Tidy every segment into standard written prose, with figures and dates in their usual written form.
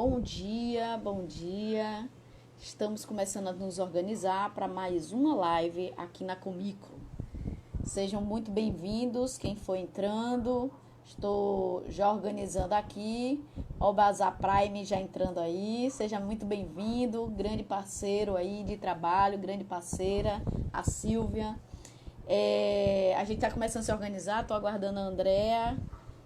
Bom dia, bom dia. Estamos começando a nos organizar para mais uma live aqui na Comicro. Sejam muito bem-vindos, quem for entrando. Estou já organizando aqui. Ó, o Bazar Prime já entrando aí. Seja muito bem-vindo, grande parceiro aí de trabalho, grande parceira, a Silvia. A gente está começando a se organizar, estou aguardando a Andrea,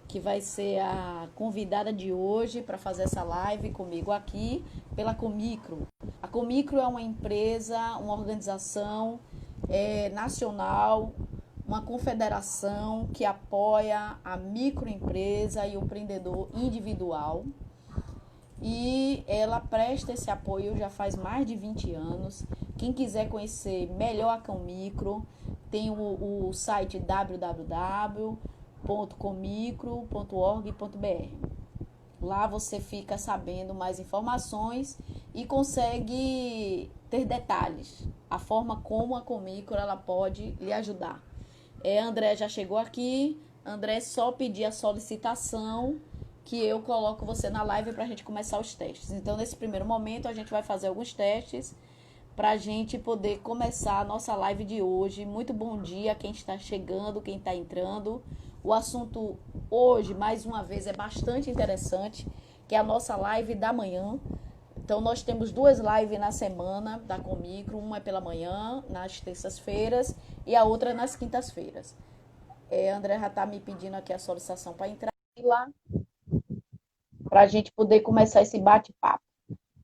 que vai ser a convidada de hoje para fazer essa live comigo aqui pela Comicro. A Comicro é uma empresa, uma organização nacional, uma confederação que apoia a microempresa e o empreendedor individual. E ela presta esse apoio já faz mais de 20 anos. Quem quiser conhecer melhor a Comicro, tem o site www.comicro.org.br. Lá você fica sabendo mais informações e consegue ter detalhes, a forma como a Comicro ela pode lhe ajudar. André já chegou aqui. André, só pedir a solicitação que eu coloco você na live para a gente começar os testes. Então, nesse primeiro momento, a gente vai fazer alguns testes para a gente poder começar a nossa live de hoje. Muito bom dia a quem está chegando, quem está entrando. O assunto hoje, mais uma vez, é bastante interessante, que é a nossa live da manhã. Então, nós temos duas lives na semana da Comicro. Uma é pela manhã, nas terças-feiras, e a outra nas quintas-feiras. André já está me pedindo aqui a solicitação para entrar lá, para a gente poder começar esse bate-papo.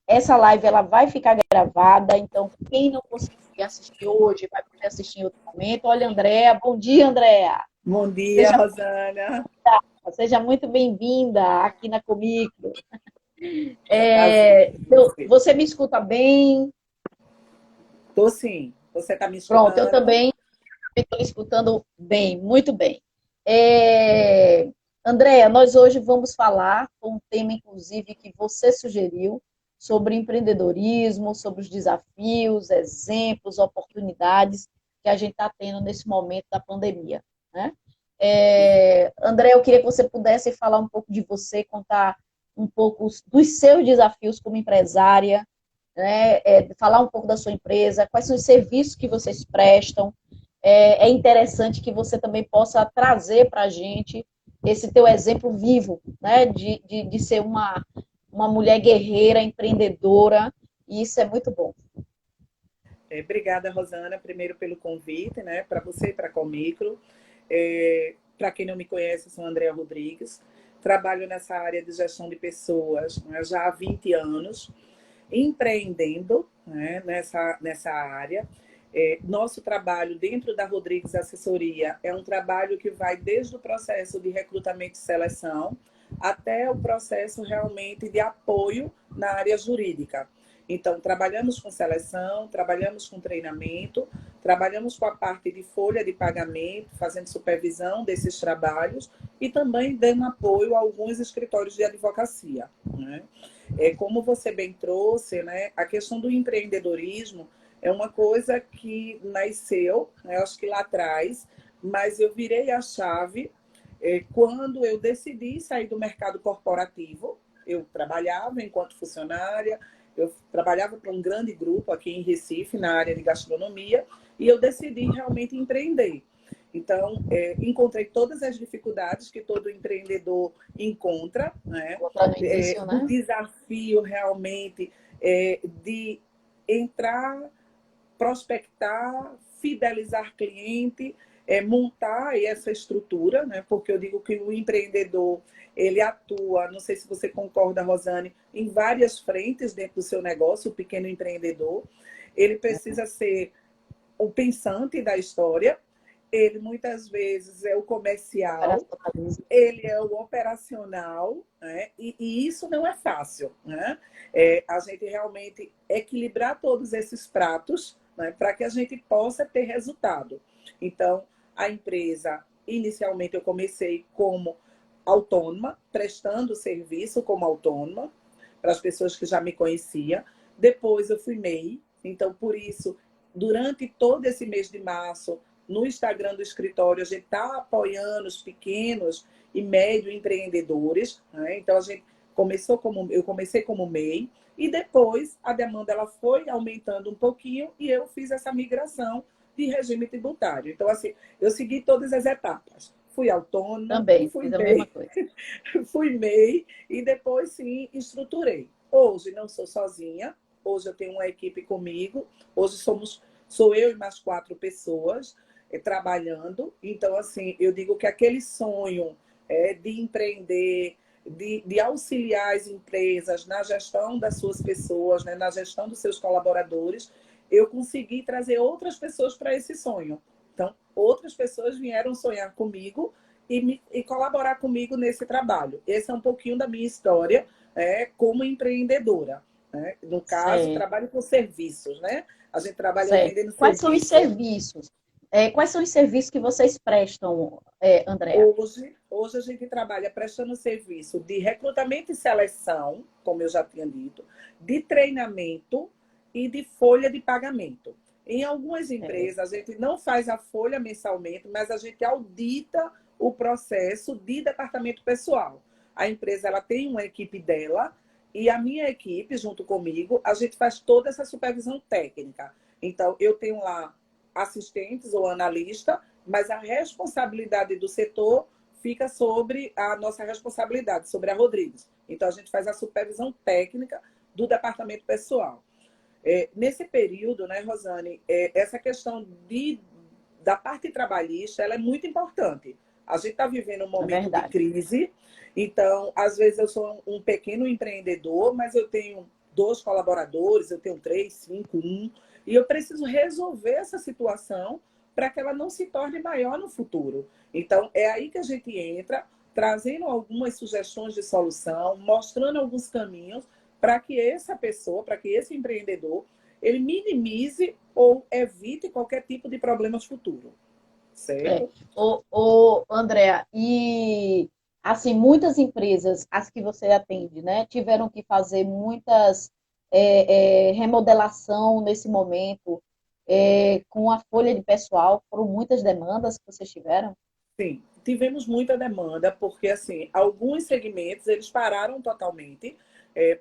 Essa live ela vai ficar gravada, então quem não conseguir assistir hoje vai poder assistir em outro momento. Olha, Andréa, bom dia, Andréa. Bom dia, Rosana. Seja muito bem-vinda aqui na Comicro. Prazer. Você me escuta bem? Tô sim. Você está me Pronto, eu escutando? também estou escutando bem, muito bem. Andréa, nós hoje vamos falar com um tema, inclusive, que você sugeriu, sobre empreendedorismo, sobre os desafios, exemplos, oportunidades que a gente está tendo nesse momento da pandemia, né? André, eu queria que você pudesse falar um pouco de você, contar um pouco dos seus desafios como empresária, né? Falar um pouco da sua empresa, quais são os serviços que vocês prestam. É interessante que você também possa trazer para a gente esse teu exemplo vivo, né? De ser uma mulher guerreira, empreendedora, e isso é muito bom. Obrigada, Rosana, primeiro pelo convite, né? Para você e para a Comicro. Para quem não me conhece, eu sou Andréa Rodrigues. Trabalho nessa área de gestão de pessoas, né, já há 20 anos, empreendendo, né, nessa área. Nosso trabalho dentro da Rodrigues Assessoria é um trabalho que vai desde o processo de recrutamento e seleção até o processo realmente de apoio na área jurídica. Então, trabalhamos com seleção, trabalhamos com treinamento, trabalhamos com a parte de folha de pagamento, fazendo supervisão desses trabalhos e também dando apoio a alguns escritórios de advocacia, né? Como você bem trouxe, né, a questão do empreendedorismo é uma coisa que nasceu, né, acho que lá atrás, mas eu virei a chave quando eu decidi sair do mercado corporativo. Eu trabalhava enquanto funcionária, eu trabalhava para um grande grupo aqui em Recife, na área de gastronomia, e eu decidi realmente empreender. Então, encontrei todas as dificuldades que todo empreendedor encontra, né? No início, Do né? desafio realmente de entrar, prospectar, fidelizar cliente, montar essa estrutura, né? Porque eu digo que o empreendedor ele atua, não sei se você concorda, Rosane, em várias frentes dentro do seu negócio, o pequeno empreendedor. Ele precisa ser o pensante da história, ele muitas vezes é o comercial, ele é o operacional, né? E isso não é fácil, né? A gente realmente equilibrar todos esses pratos, né, para que a gente possa ter resultado. Então, a empresa, inicialmente eu comecei como autônoma, prestando serviço como autônoma, para as pessoas que já me conheciam. Depois eu fui MEI, então por isso, durante todo esse mês de março, no Instagram do escritório, a gente está apoiando os pequenos e médio empreendedores, né? Então a gente Eu comecei como MEI e depois a demanda ela foi aumentando um pouquinho e eu fiz essa migração de regime tributário. Então, assim, eu segui todas as etapas. Fui autônoma, Também, fiz a mesma coisa. fui MEI e depois, sim, estruturei. Hoje não sou sozinha, hoje eu tenho uma equipe comigo, hoje sou eu e mais 4 pessoas trabalhando. Então, assim, eu digo que aquele sonho de empreender, de auxiliar as empresas na gestão das suas pessoas, né, na gestão dos seus colaboradores, eu consegui trazer outras pessoas para esse sonho. Então, outras pessoas vieram sonhar comigo e colaborar comigo nesse trabalho. Esse é um pouquinho da minha história como empreendedora. Né? No caso, Certo, trabalho com serviços, né? A gente trabalha certo. vendendo Quais são os serviço. serviços? Quais são os serviços que vocês prestam, Andréa? Hoje a gente trabalha prestando serviço de recrutamento e seleção, como eu já tinha dito, de treinamento e de folha de pagamento. Em algumas Certo. empresas, a gente não faz a folha mensalmente, mas a gente audita o processo de departamento pessoal. A empresa ela tem uma equipe dela e a minha equipe, junto comigo, a gente faz toda essa supervisão técnica. Então, eu tenho lá assistentes ou analista, mas a responsabilidade do setor fica sobre a nossa responsabilidade, sobre a Rodrigues. Então, a gente faz a supervisão técnica do departamento pessoal. Nesse período, né, Rosane, essa questão da parte trabalhista ela é muito importante. A gente está vivendo um É momento de verdade. crise, então, às vezes, eu sou um pequeno empreendedor, mas eu tenho 2 colaboradores, eu tenho 3, 5, 1, e eu preciso resolver essa situação para que ela não se torne maior no futuro. Então, é aí que a gente entra, trazendo algumas sugestões de solução, mostrando alguns caminhos para que essa pessoa, para que esse empreendedor, ele minimize ou evite qualquer tipo de problemas futuros, É. certo? Andréa, e assim, muitas empresas, as que você atende, né, tiveram que fazer muitas remodelação nesse momento, com a folha de pessoal, foram muitas demandas que vocês tiveram? Sim, tivemos muita demanda, porque assim, alguns segmentos eles pararam totalmente.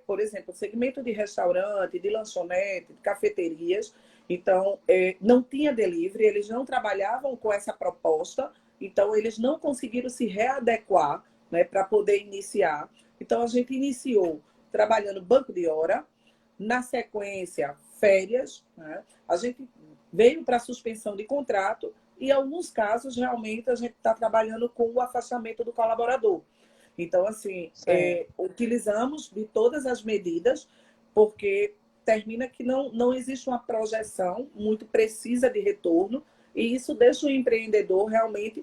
Por exemplo, o segmento de restaurante, de lanchonete, de cafeterias. Então, não tinha delivery, eles não trabalhavam com essa proposta, então eles não conseguiram se readequar, né, para poder iniciar. Então, a gente iniciou trabalhando banco de hora, na sequência, férias, né? A gente veio para suspensão de contrato e, em alguns casos, realmente a gente está trabalhando com o afastamento do colaborador. Então, assim, Certo. utilizamos de todas as medidas, porque termina que não existe uma projeção muito precisa de retorno, e isso deixa o empreendedor realmente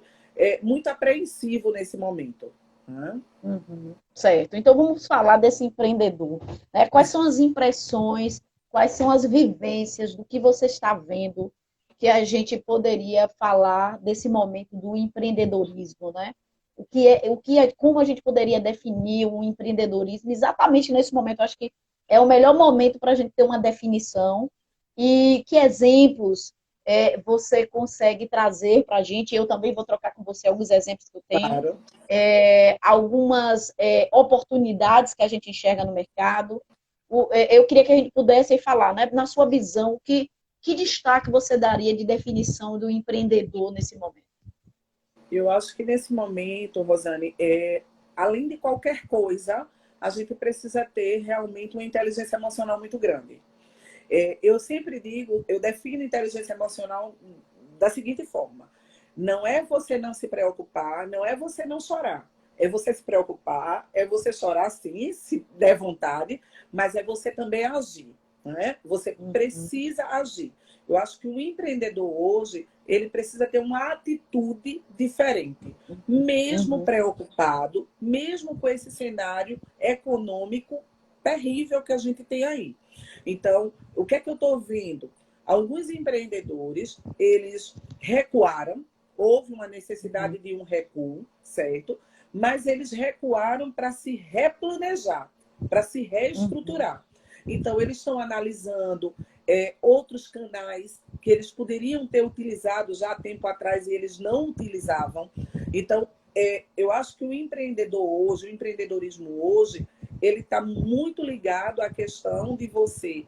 muito apreensivo nesse momento. Né? Uhum, certo. Então vamos falar desse empreendedor, né? Quais são as impressões, quais são as vivências do que você está vendo que a gente poderia falar desse momento do empreendedorismo, né? Como a gente poderia definir o empreendedorismo exatamente nesse momento? Eu acho que é o melhor momento para a gente ter uma definição e que exemplos você consegue trazer para a gente. Eu também vou trocar com você alguns exemplos que eu tenho, Claro. algumas oportunidades que a gente enxerga no mercado. Eu queria que a gente pudesse falar, né, na sua visão, que destaque você daria de definição do empreendedor nesse momento? Eu acho que nesse momento, Rosane, além de qualquer coisa, a gente precisa ter realmente uma inteligência emocional muito grande. Eu sempre digo, eu defino inteligência emocional da seguinte forma: não é você não se preocupar, não é você não chorar. É você se preocupar, é você chorar sim, se der vontade, mas é você também agir. Né? Você Uhum, precisa agir. Eu acho que o empreendedor hoje, ele precisa ter uma atitude diferente. Mesmo uhum, preocupado, mesmo com esse cenário econômico terrível que a gente tem aí. Então, o que é que eu estou vendo? Alguns empreendedores, eles recuaram, houve uma necessidade uhum, de um recuo, certo? Mas eles recuaram para se replanejar, para se uhum, reestruturar. Então, eles estão analisando outros canais que eles poderiam ter utilizado já há tempo atrás e eles não utilizavam. Então, eu acho que o empreendedor hoje, o empreendedorismo hoje, ele está muito ligado à questão de você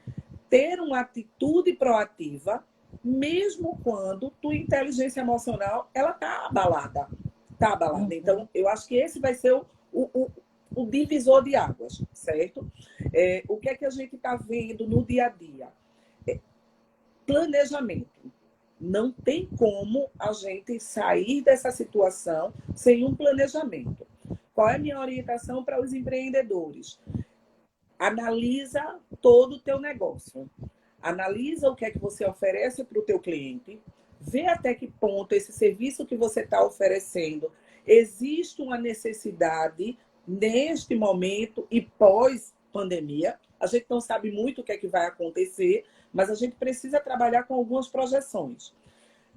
ter uma atitude proativa, mesmo quando tua inteligência emocional ela está abalada. Está abalada. Então, eu acho que esse vai ser o divisor de águas, certo? O que é que a gente está vendo no dia a dia? Planejamento. Não tem como a gente sair dessa situação sem um planejamento. Qual é a minha orientação para os empreendedores? Analisa todo o teu negócio. Analisa o que é que você oferece para o teu cliente. Vê até que ponto esse serviço que você está oferecendo existe uma necessidade neste momento e pós-pandemia. A gente não sabe muito o que é que vai acontecer, mas a gente precisa trabalhar com algumas projeções.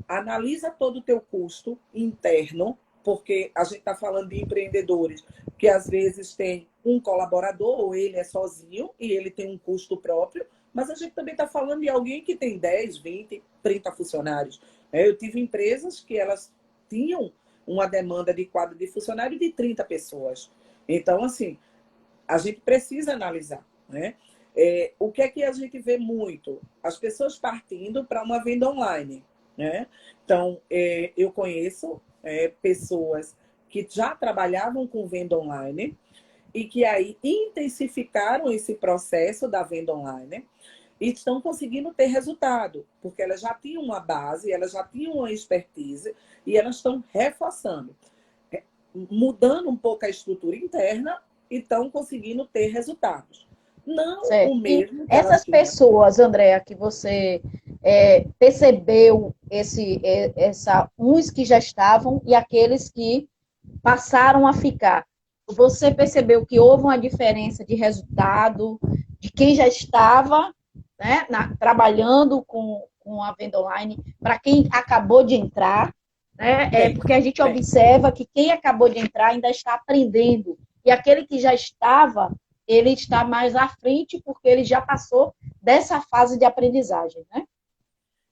Analisa todo o teu custo interno, porque a gente está falando de empreendedores que às vezes tem um colaborador, ou ele é sozinho e ele tem um custo próprio, mas a gente também está falando de alguém que tem 10, 20, 30 funcionários. Eu tive empresas que elas tinham uma demanda de quadro de funcionário de 30 pessoas. Então, assim, a gente precisa analisar, né? O que é que a gente vê muito? As pessoas partindo para uma venda online, né? Então, eu conheço pessoas que já trabalhavam com venda online e que aí intensificaram esse processo da venda online e estão conseguindo ter resultado, porque elas já tinham uma base, elas já tinham uma expertise e elas estão reforçando, mudando um pouco a estrutura interna e estão conseguindo ter resultados. Não certo. o mesmo que Essas elas tinham. pessoas, Andréa, que você percebeu uns que já estavam e aqueles que passaram a ficar. Você percebeu que houve uma diferença de resultado de quem já estava, né, trabalhando com a venda online para quem acabou de entrar, né? Porque a gente observa que quem acabou de entrar ainda está aprendendo. E aquele que já estava, ele está mais à frente porque ele já passou dessa fase de aprendizagem, né?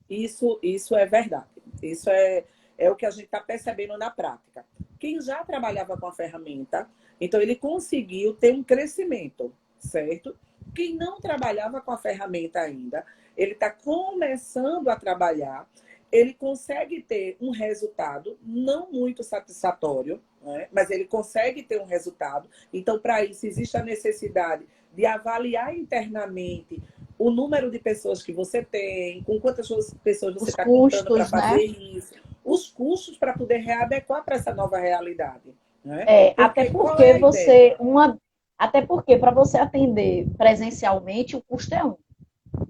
Isso é verdade. Isso é o que a gente está percebendo na prática. Quem já trabalhava com a ferramenta, então ele conseguiu ter um crescimento, certo? Quem não trabalhava com a ferramenta ainda, ele está começando a trabalhar, ele consegue ter um resultado não muito satisfatório, né? Mas ele consegue ter um resultado. Então, para isso, existe a necessidade de avaliar internamente o número de pessoas que você tem, com quantas pessoas você está contando para fazer, né? Isso, os custos para poder readequar para essa nova realidade. Né? Até porque para você atender presencialmente, o custo é um.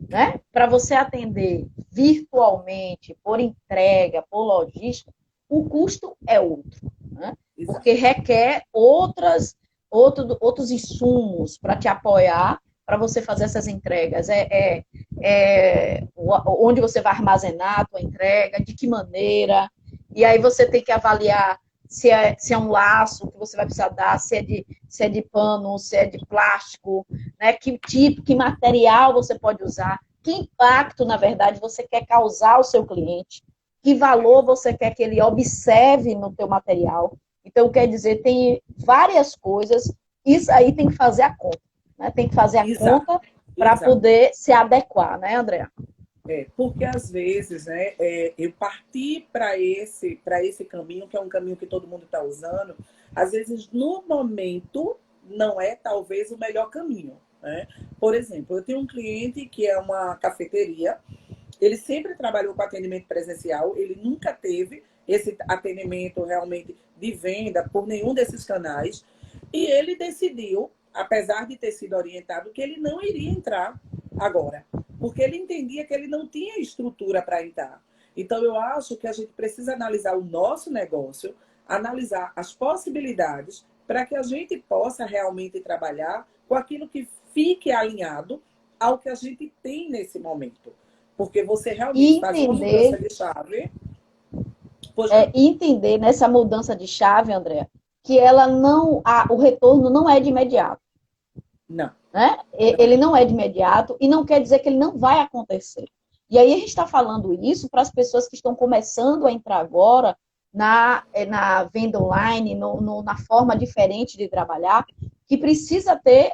Né? Para você atender virtualmente, por entrega, por logística, o custo é outro. Né? Porque requer outros insumos para te apoiar para você fazer essas entregas. Onde você vai armazenar a tua entrega, de que maneira. E aí você tem que avaliar se é um laço que você vai precisar dar, se é de pano, se é de plástico, né? Que tipo, que material você pode usar, que impacto, na verdade, você quer causar ao seu cliente, que valor você quer que ele observe no teu material. Então, quer dizer, tem várias coisas, isso aí tem que fazer a conta. Né? Tem que fazer a conta para poder se adequar, né, Andréa? Porque às vezes, né, eu parti para esse caminho, que é um caminho que todo mundo está usando, às vezes no momento não é talvez o melhor caminho. Né? Por exemplo, eu tenho um cliente que é uma cafeteria, ele sempre trabalhou com atendimento presencial, ele nunca teve esse atendimento realmente de venda por nenhum desses canais, e ele decidiu, apesar de ter sido orientado, que ele não iria entrar agora, porque ele entendia que ele não tinha estrutura para entrar. Então, eu acho que a gente precisa analisar o nosso negócio, analisar as possibilidades para que a gente possa realmente trabalhar com aquilo que fique alinhado ao que a gente tem nesse momento. Porque você realmente faz uma mudança de chave. Entender nessa mudança de chave, Andréa, que ela o retorno não é de imediato. Não. Né? Ele não é de imediato e não quer dizer que ele não vai acontecer. E aí a gente está falando isso para as pessoas que estão começando a entrar agora na venda online, na forma diferente de trabalhar, que precisa ter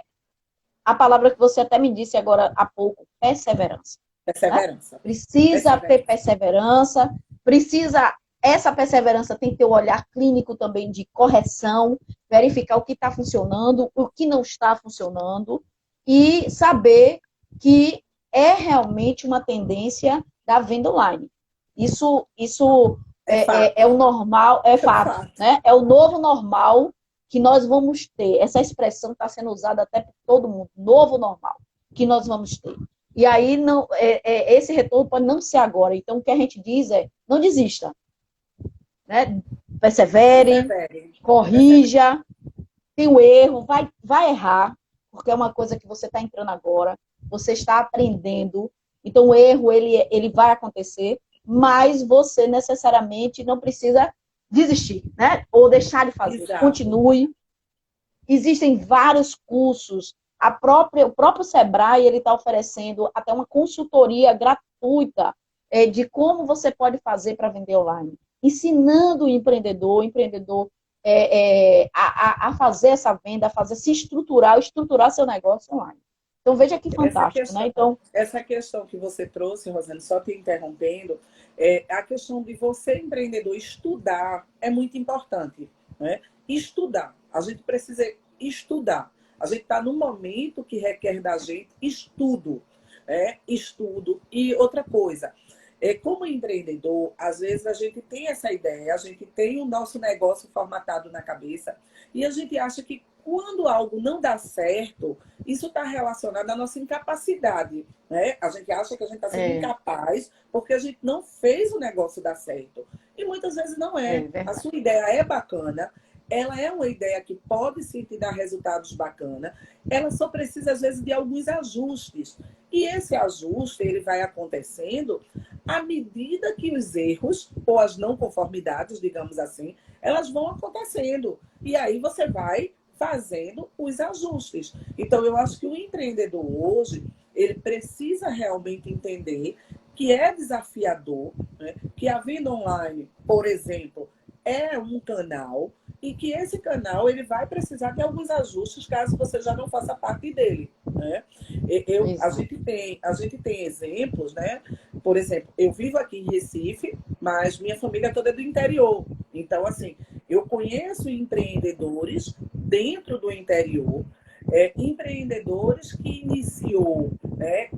a palavra que você até me disse agora há pouco, perseverança. Né? Perseverança. Precisa ter Perseverança. perseverança, essa perseverança tem que ter o olhar clínico também de correção, verificar o que está funcionando, o que não está funcionando, e saber que é realmente uma tendência da venda online. Isso É fato. é o normal, é É fato, fato. né? É o novo normal que nós vamos ter. Essa expressão está sendo usada até por todo mundo, novo normal que nós vamos ter. E aí não, esse retorno pode não ser agora. Então o que a gente diz é, não desista, né? Persevere, Persevere. Persevere. corrija, tem o erro, vai errar, porque é uma coisa que você está entrando agora, você está aprendendo, então o erro ele vai acontecer, mas você necessariamente não precisa desistir, né? Ou deixar de fazer. Exato. Continue. Existem vários cursos. O próprio Sebrae ele está oferecendo até uma consultoria gratuita de como você pode fazer para vender online, ensinando o empreendedor a fazer essa venda, se estruturar seu negócio online. Então veja que fantástico, né? Então Essa questão que você trouxe, Rosane, só te interrompendo, a questão de você, empreendedor, estudar é muito importante. Né? Estudar. A gente precisa estudar. A gente está num momento que requer da gente estudo. Estudo. E outra coisa, como empreendedor, às vezes a gente tem essa ideia, a gente tem o nosso negócio formatado na cabeça e a gente acha que quando algo não dá certo, isso está relacionado à nossa incapacidade. Né? A gente acha que a gente está sendo incapaz porque a gente não fez o negócio dar certo. E muitas vezes não é. A sua ideia é bacana, ela é uma ideia que pode sim te dar resultados bacanas, ela só precisa, às vezes, de alguns ajustes. E esse ajuste ele vai acontecendo à medida que os erros, ou as não conformidades, digamos assim, elas vão acontecendo. E aí você vai fazendo os ajustes. Então, eu acho que o empreendedor hoje, ele precisa realmente entender que é desafiador, né? Que a venda online, por exemplo, é um canal e que esse canal ele vai precisar de alguns ajustes caso você já não faça parte dele. Né? A gente tem exemplos, né? Por exemplo, eu vivo aqui em Recife, mas minha família toda é do interior. Então, assim, eu conheço empreendedores dentro do interior, empreendedores que iniciou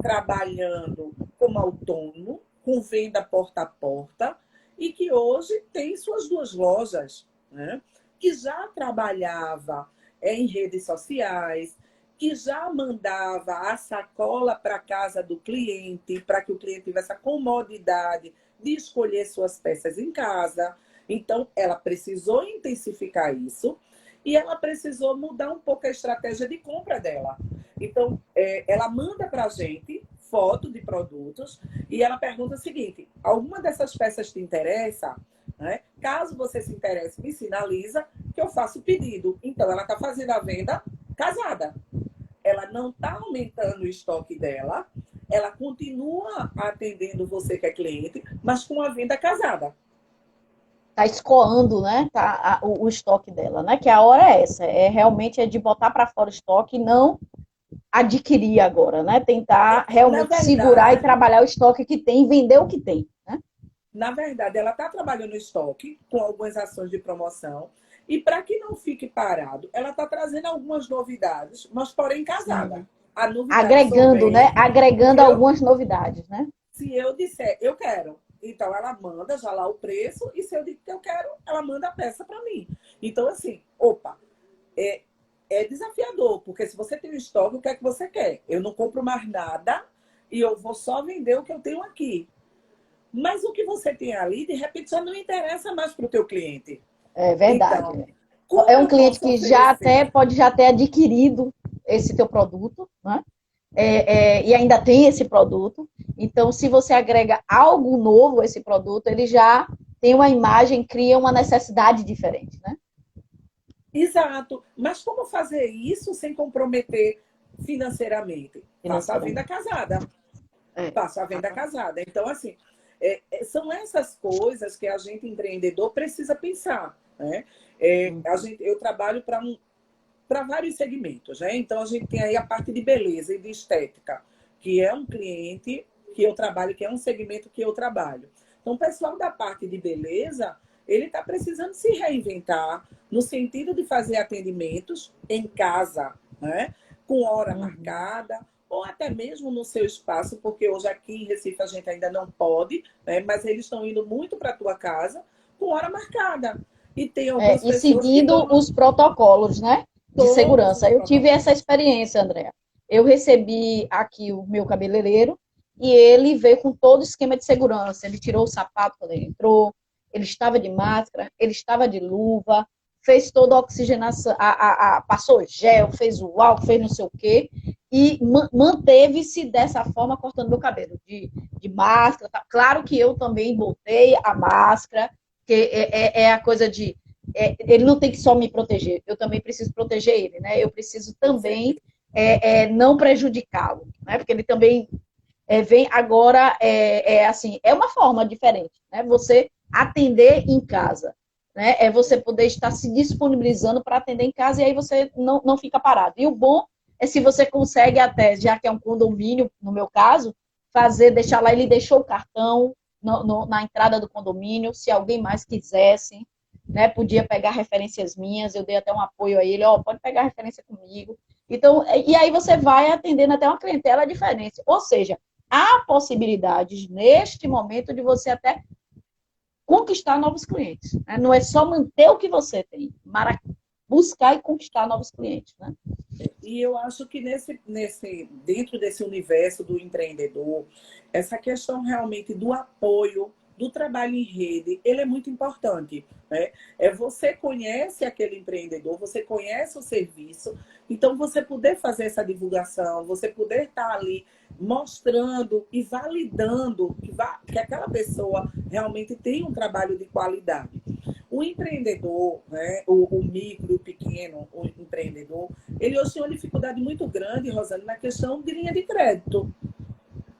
trabalhando como autônomo, com venda porta a porta, e que hoje tem suas duas lojas, né? Que já trabalhava em redes sociais, que já mandava a sacola para casa do cliente, para que o cliente tivesse a comodidade de escolher suas peças em casa. Então, ela precisou intensificar isso e ela precisou mudar um pouco a estratégia de compra dela. Então, ela manda para a gente foto de produtos e ela pergunta o seguinte: alguma dessas peças te interessa? Né? Caso você se interesse, me sinaliza que eu faço o pedido. Então, ela está fazendo a venda casada. Ela não está aumentando o estoque dela, ela continua atendendo você que é cliente, mas com a venda casada. Tá escoando, né? O estoque dela, né? Que a hora é essa, realmente de botar para fora o estoque e não adquirir agora, né? Tentar Na realmente segurar e verdade, trabalhar o estoque que tem, vender o que tem, né? Na verdade, ela está trabalhando no estoque com algumas ações de promoção. E para que não fique parado, ela está trazendo algumas novidades, mas porém casada. Sim. A novidade só Agregando, né? vem Agregando se eu, algumas novidades, né? se eu disser eu quero. Então ela manda já lá o preço, e se eu digo que eu quero, ela manda a peça para mim. Então, assim, opa, é, é desafiador, porque se você tem um estoque, o que é que você quer? Eu não compro mais nada e eu vou só vender o que eu tenho aqui. Mas o que você tem ali, de repente, já não interessa mais para o teu cliente. É verdade. Então, É como um eu cliente posso que já oferecer? até pode já ter adquirido esse teu produto, né? E ainda tem esse produto. Então, se você agrega algo novo a esse produto, ele já tem uma imagem, cria uma necessidade diferente, né? Exato. Mas como fazer isso sem comprometer financeiramente? Faça a venda Financeiramente. casada. É. Faça a venda casada. Então, assim, São essas coisas que a gente, empreendedor, precisa pensar, né? Eu trabalho para vários segmentos, né? Então, a gente tem aí a parte de beleza e de estética, que é um cliente que eu trabalho, que é um segmento que eu trabalho. Então, o pessoal da parte de beleza, ele está precisando se reinventar no sentido de fazer atendimentos em casa, né? Com hora marcada, ou até mesmo no seu espaço, porque hoje aqui em Recife a gente ainda não pode, né? Mas eles estão indo muito para a tua casa com hora marcada. E tem algumas E pessoas que seguindo estão os protocolos, né, de todos segurança. os Eu tive essa protocolos. experiência, Andréa. Eu recebi aqui o meu cabeleireiro e ele veio com todo o esquema de segurança. Ele tirou o sapato quando ele entrou, ele estava de máscara, ele estava de luva, fez toda a oxigenação, passou gel, fez o álcool, fez não sei o quê, e manteve-se dessa forma cortando meu cabelo, de máscara. Tá? Claro que eu também botei a máscara, que é a coisa de ele não tem que só me proteger, eu também preciso proteger ele, né? Eu preciso também não prejudicá-lo, né? Porque ele também vem agora, assim, é uma forma diferente, né? Você atender em casa, né? É você poder estar se disponibilizando para atender em casa e aí você não fica parado. E o bom é se você consegue até, já que é um condomínio, no meu caso, deixar lá, ele deixou o cartão na entrada do condomínio, se alguém mais quisesse, né, podia pegar referências minhas, eu dei até um apoio a ele, pode pegar referência comigo. Então, e aí você vai atendendo até uma clientela diferente. Ou seja, há possibilidades neste momento de você até conquistar novos clientes. Né? Não é só manter o que você tem, mas buscar e conquistar novos clientes. Né? E eu acho que dentro desse universo do empreendedor, essa questão realmente do apoio, do trabalho em rede, ele é muito importante. Né? Você conhece aquele empreendedor, você conhece o serviço, então você poder fazer essa divulgação, você poder estar ali mostrando e validando que aquela pessoa realmente tem um trabalho de qualidade. O empreendedor, né, o micro, o pequeno, o empreendedor, ele hoje tem uma dificuldade muito grande, Rosane, na questão de linha de crédito.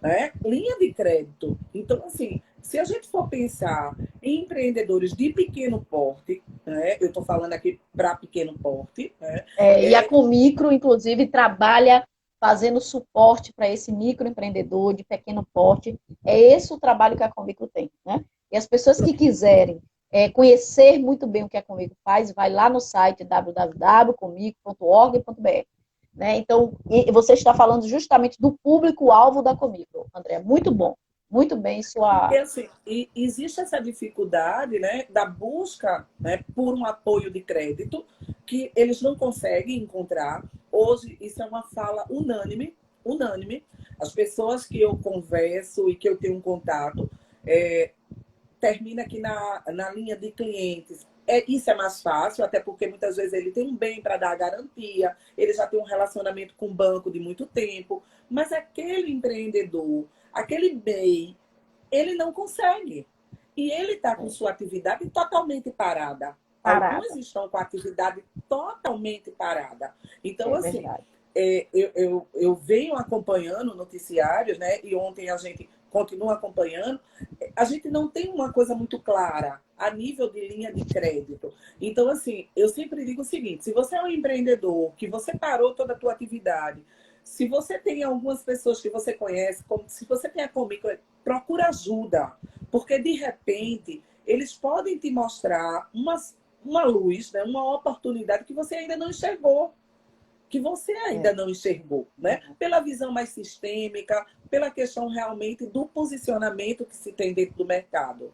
Né? Linha de crédito. Então, assim, se a gente for pensar em empreendedores de pequeno porte, né? Eu estou falando aqui para pequeno porte. Né? E a Comicro, inclusive, trabalha fazendo suporte para esse microempreendedor de pequeno porte. É esse o trabalho que a Comicro tem. Né? E as pessoas que quiserem conhecer muito bem o que a Comicro faz, vai lá no site www.comicro.org.br. Né? Então, você está falando justamente do público-alvo da Comicro, André. Muito bom. Muito bem Porque, assim, existe essa dificuldade, né, da busca, né, por um apoio de crédito que eles não conseguem encontrar. Hoje, isso é uma fala unânime, unânime. As pessoas que eu converso e que eu tenho um contato, termina aqui na linha de clientes. Isso é mais fácil, até porque muitas vezes ele tem um bem para dar garantia, ele já tem um relacionamento com o banco de muito tempo, mas aquele empreendedor, aquele MEI, ele não consegue. E ele está com sua atividade totalmente parada. Alguns estão com a atividade totalmente parada. Então, assim, eu venho acompanhando noticiários, né? E ontem a gente continua acompanhando. A gente não tem uma coisa muito clara a nível de linha de crédito. Então, assim, eu sempre digo o seguinte: se você é um empreendedor, que você parou toda a tua atividade, se você tem algumas pessoas que você conhece, como se você tem a Comicro, procura ajuda, porque de repente eles podem te mostrar uma luz, né? Uma oportunidade que você ainda não enxergou. Né? Pela visão mais sistêmica, pela questão realmente do posicionamento que se tem dentro do mercado.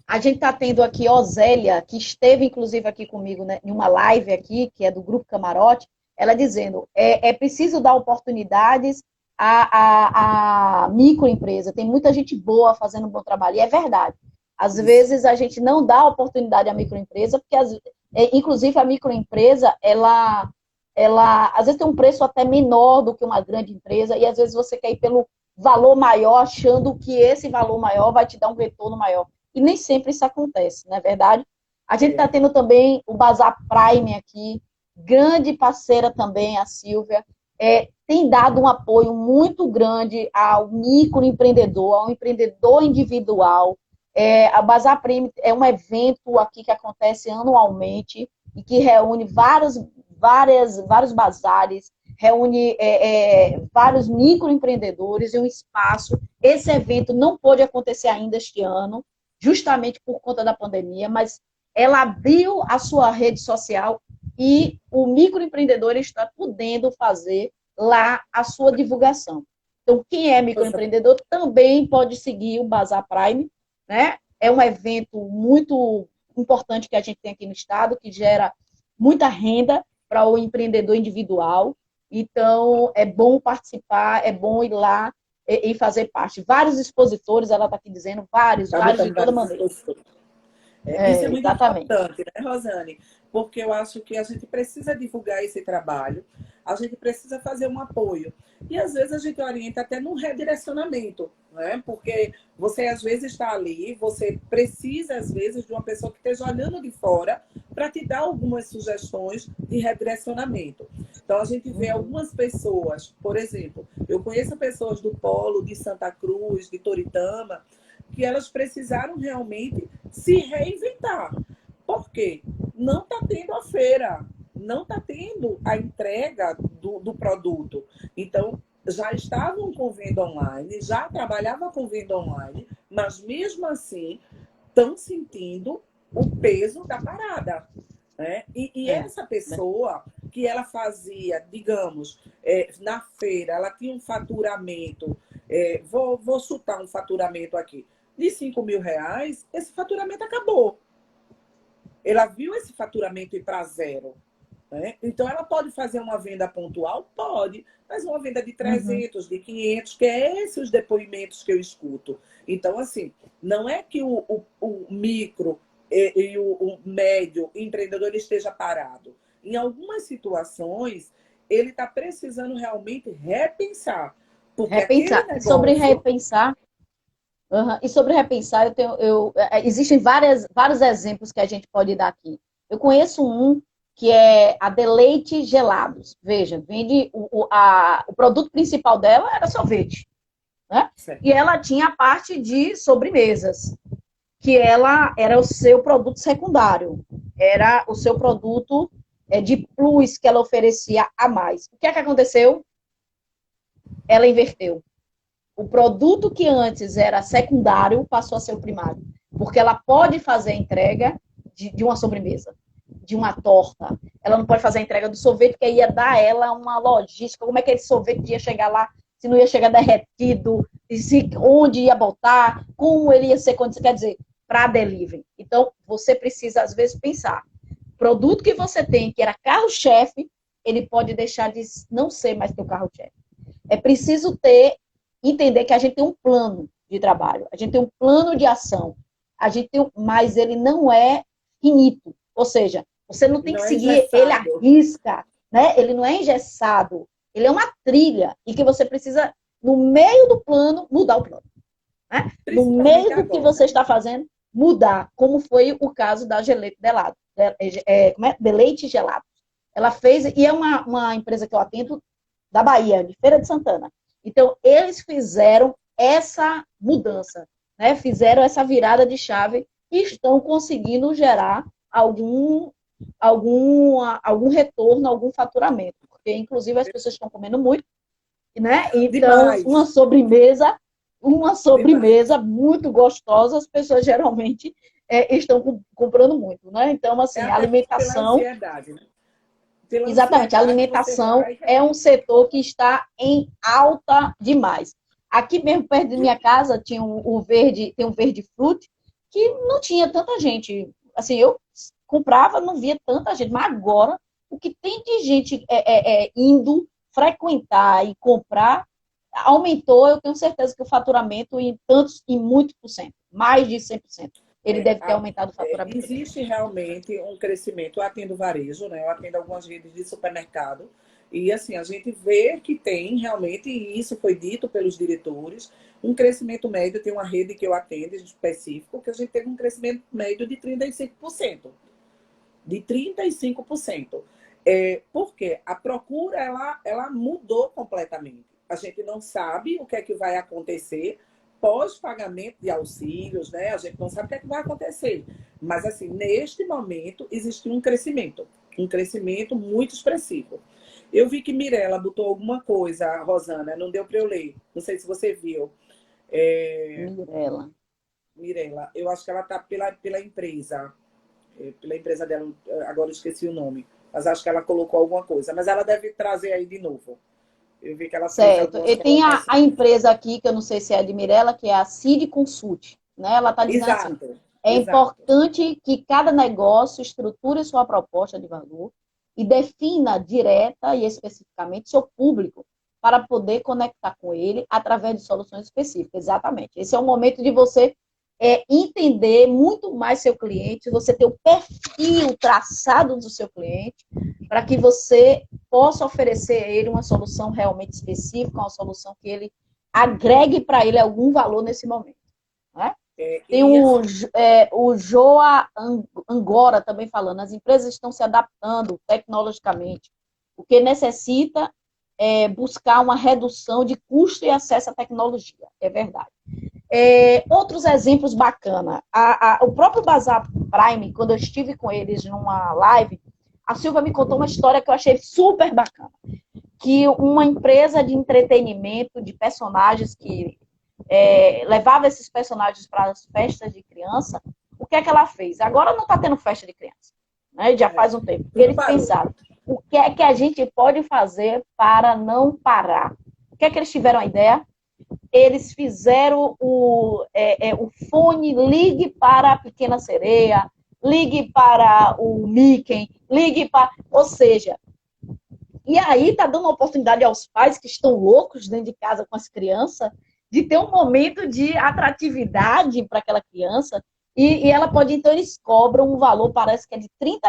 A gente está tendo aqui Osélia, que esteve inclusive aqui comigo, né, em uma live aqui, que é do Grupo Camarote, ela dizendo, é preciso dar oportunidades à microempresa, tem muita gente boa fazendo um bom trabalho, e é verdade. Às vezes a gente não dá oportunidade à microempresa, porque inclusive a microempresa, ela às vezes tem um preço até menor do que uma grande empresa, e às vezes você quer ir pelo valor maior, achando que esse valor maior vai te dar um retorno maior. E nem sempre isso acontece, não é verdade? A gente está tendo também o Bazar Prime aqui, grande parceira também, a Silvia. tem dado um apoio muito grande ao microempreendedor, ao empreendedor individual. A Bazar Prime é um evento aqui que acontece anualmente e que reúne vários bazares, reúne vários microempreendedores em um espaço. Esse evento não pôde acontecer ainda este ano, justamente por conta da pandemia, mas ela abriu a sua rede social e o microempreendedor está podendo fazer lá a sua divulgação. Então, quem é microempreendedor também pode seguir o Bazar Prime, né? É um evento muito importante que a gente tem aqui no estado, que gera muita renda para o empreendedor individual. Então, é bom participar, é bom ir lá e fazer parte. Vários expositores, ela está aqui dizendo, vários de toda maneira. Isso é muito Exatamente. importante, né, Rosane? Porque eu acho que a gente precisa divulgar esse trabalho, a gente precisa fazer um apoio. E às vezes a gente orienta até no redirecionamento, né? Porque você às vezes está ali, você precisa às vezes de uma pessoa que esteja olhando de fora para te dar algumas sugestões de redirecionamento. Então a gente vê algumas pessoas, por exemplo, eu conheço pessoas do Polo, de Santa Cruz, de Toritama, que elas precisaram realmente se reinventar. Por quê? Não está tendo a feira, não está tendo a entrega do produto. Então, já estavam com venda online, já trabalhavam com venda online, mas mesmo assim estão sentindo o peso da parada. Né? E essa pessoa que ela fazia, digamos, na feira, ela tinha um faturamento, vou chutar um faturamento aqui, de 5 mil reais, esse faturamento acabou. Ela viu esse faturamento ir para zero. Né? Então, ela pode fazer uma venda pontual? Pode, mas uma venda de 300, de 500, que é esses os depoimentos que eu escuto. Então, assim, não é que o micro e o médio empreendedor esteja parado. Em algumas situações, ele está precisando realmente repensar. Porque Repensar. aquele negócio... Sobre repensar, e sobre repensar, existem vários exemplos que a gente pode dar aqui. Eu conheço um que é a Deleite Gelados. Veja, vende o produto principal dela era sorvete. Né? E ela tinha a parte de sobremesas, que ela era o seu produto secundário. Era o seu produto de plus que ela oferecia a mais. O que é que aconteceu? Ela inverteu. O produto que antes era secundário passou a ser o primário. Porque ela pode fazer a entrega de uma sobremesa, de uma torta. Ela não pode fazer a entrega do sorvete, porque ia dar a ela uma logística. Como é que esse sorvete ia chegar lá, se não ia chegar derretido, onde ia botar, como ele ia ser condicionado. Quer dizer, para delivery. Então, você precisa, às vezes, pensar. O produto que você tem, que era carro-chefe, ele pode deixar de não ser mais teu carro-chefe. É preciso entender que a gente tem um plano de trabalho, a gente tem um plano de ação, mas ele não é finito. Ou seja, você não tem que seguir ele à risca, né? Ele não é engessado, ele é uma trilha e que você precisa, no meio do plano, mudar o plano. Né? No meio do que você está fazendo, mudar, como foi o caso da Deleite Gelado. Ela fez, e é uma empresa que eu atendo da Bahia, de Feira de Santana. Então, eles fizeram essa mudança, né? Fizeram essa virada de chave e estão conseguindo gerar algum retorno, algum faturamento. Porque, inclusive, as pessoas estão comendo muito, né? Então, demais. uma sobremesa muito gostosa, as pessoas geralmente estão comprando muito, né? Então, assim, a alimentação... Pela ansiedade, né? Exatamente, a alimentação é um setor que está em alta demais. Aqui mesmo perto da minha casa tem um verde fruit que não tinha tanta gente. Assim, eu comprava, não via tanta gente, mas agora o que tem de gente indo frequentar e comprar aumentou. Eu tenho certeza que o faturamento em muitos por cento, mais de 100%. Ele deve ter aumentado o faturamento. Existe realmente um crescimento. Eu atendo varejo, né? Eu atendo algumas redes de supermercado. E, assim, a gente vê que tem realmente, e isso foi dito pelos diretores, um crescimento médio. Tem uma rede que eu atendo específico, que a gente teve um crescimento médio de 35%. De 35%. Porque a procura ela mudou completamente. A gente não sabe o que é que vai acontecer pós-pagamento de auxílios, né? A gente não sabe o que é que vai acontecer. Mas, assim, neste momento, existe um crescimento muito expressivo. Eu vi que Mirella botou alguma coisa, Rosana, não deu para eu ler. Não sei se você viu. Mirela. Mirella, eu acho que ela está pela empresa dela, agora eu esqueci o nome, mas acho que ela colocou alguma coisa. Mas ela deve trazer aí de novo. Eu vi que ela fez Certo. algumas E tem a colocações. empresa aqui, que eu não sei se é de Mirela, que é a Cid Consult. Né? Ela está dizendo assim, Exato, é exato. importante que cada negócio estruture sua proposta de valor e defina direta e especificamente seu público para poder conectar com ele através de soluções específicas. Exatamente. Esse é o momento de você entender muito mais seu cliente, você ter o perfil traçado do seu cliente, para que você possa oferecer a ele uma solução realmente específica, uma solução que ele agregue para ele algum valor nesse momento. Né? Tem E o Joa Angora também falando, as empresas estão se adaptando tecnologicamente, o que necessita é buscar uma redução de custo e acesso à tecnologia, é verdade. Outros exemplos bacanas. O próprio Bazar Prime, quando eu estive com eles numa live, a Silva me contou uma história que eu achei super bacana. Que uma empresa de entretenimento de personagens que levava esses personagens para as festas de criança, o que é que ela fez? Agora não está tendo festa de criança, né? Já faz um tempo. tudo Eles parou. pensaram, o que é que a gente pode fazer para não parar? O que é que eles tiveram a ideia? Eles fizeram o fone ligue para a Pequena Sereia, ligue para o Mickey, ligue para... Ou seja, e aí está dando uma oportunidade aos pais que estão loucos dentro de casa com as crianças de ter um momento de atratividade para aquela criança e ela pode, então, eles cobram um valor, parece que é de R$ 30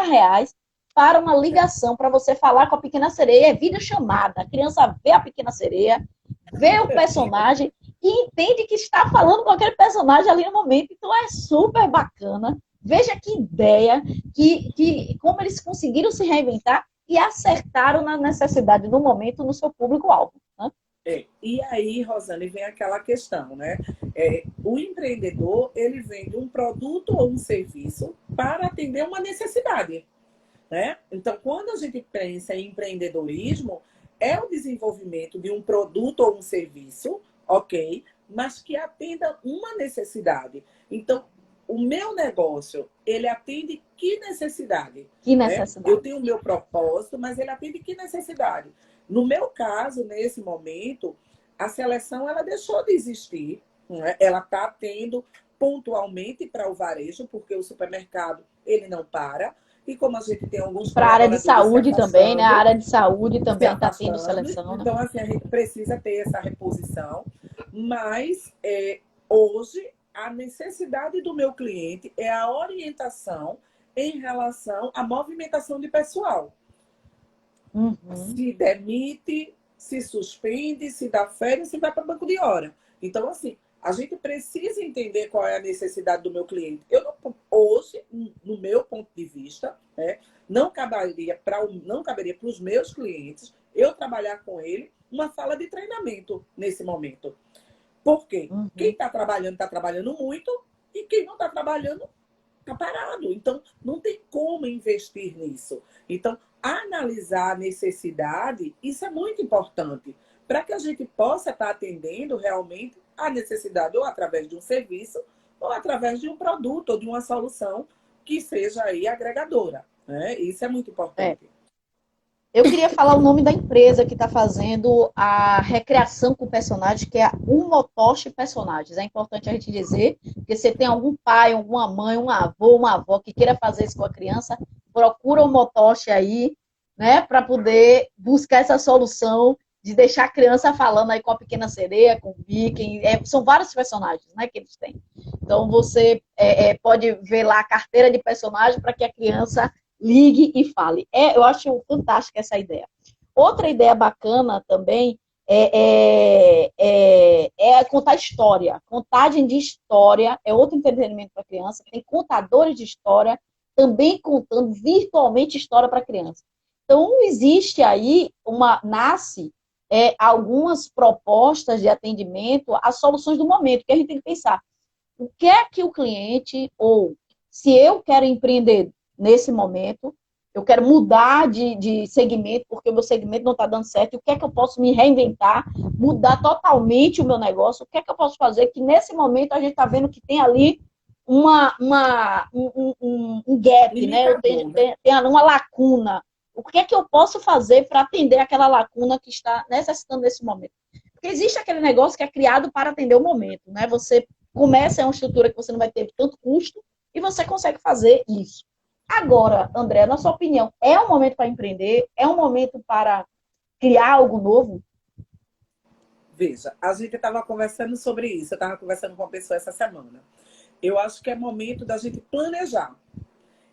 para uma ligação, para você falar com a Pequena Sereia, é videochamada. A criança vê a Pequena Sereia, vê o personagem e entende que está falando com aquele personagem ali no momento. Então é super bacana. Veja que ideia, como eles conseguiram se reinventar e acertaram na necessidade do momento no seu público-alvo. Né? E aí, Rosane, vem aquela questão, né? O empreendedor, ele vende um produto ou um serviço para atender uma necessidade, né? Então, quando a gente pensa em empreendedorismo, é o desenvolvimento de um produto ou um serviço, ok, mas que atenda uma necessidade. Então, o meu negócio, ele atende que necessidade? Que Né? Eu necessidade. tenho o meu propósito, mas ele atende que necessidade? No meu caso, nesse momento, a seleção ela deixou de existir, né? Ela está tendo pontualmente para o varejo, porque o supermercado ele não para. E como a gente tem E alguns para a área de colaboradores saúde também, né? A área de saúde se também está tendo afastando, seleção, né? então assim, a gente precisa ter essa reposição, mas hoje a necessidade do meu cliente é a orientação em relação à movimentação de pessoal. Uhum. Se demite, se suspende, se dá férias, se vai para banco de hora. Então, assim, a gente precisa entender qual é a necessidade do meu cliente. Eu não, hoje, no meu ponto de vista, né, não caberia para os meus clientes eu trabalhar com ele uma sala de treinamento nesse momento. Por quê? Quem Uhum. está trabalhando muito, e quem não está trabalhando está parado. Então, não tem como investir nisso. Então, analisar a necessidade, isso é muito importante, para que a gente possa estar atendendo realmente a necessidade, ou através de um serviço, ou através de um produto, ou de uma solução que seja aí agregadora. Né? Isso é muito É. importante. Eu queria falar o nome da empresa que está fazendo a recreação com personagens, que é a Umotoshi Personagens. É importante a gente dizer, que você tem algum pai, alguma mãe, um avô, uma avó que queira fazer isso com a criança, procura o Motoshi aí, né, para poder buscar essa solução de deixar a criança falando aí com a Pequena Sereia, com o Mickey. São vários personagens, né, que eles têm. Então você pode ver lá a carteira de personagem para que a criança ligue e fale. Eu acho fantástica essa ideia. Outra ideia bacana também contar história. Contagem de história é outro entretenimento para criança. Tem contadores de história também contando virtualmente história para criança. Então, existe aí nasce algumas propostas de atendimento às soluções do momento, que a gente tem que pensar o que é que o cliente, ou se eu quero empreender nesse momento, eu quero mudar de segmento, porque o meu segmento não está dando certo, e o que é que eu posso me reinventar, mudar totalmente o meu negócio, o que é que eu posso fazer, que nesse momento a gente está vendo que tem ali um gap, né? Limitador, né? Tem ali uma lacuna. O que é que eu posso fazer para atender aquela lacuna que está necessitando nesse momento? Porque existe aquele negócio que é criado para atender o momento, né? Você começa é uma estrutura que você não vai ter tanto custo e você consegue fazer isso. Agora, André, na sua opinião, é um momento para empreender? É um momento para criar algo novo? Veja, a gente estava conversando sobre isso, eu estava conversando com uma pessoa essa semana. Eu acho que é momento da gente planejar.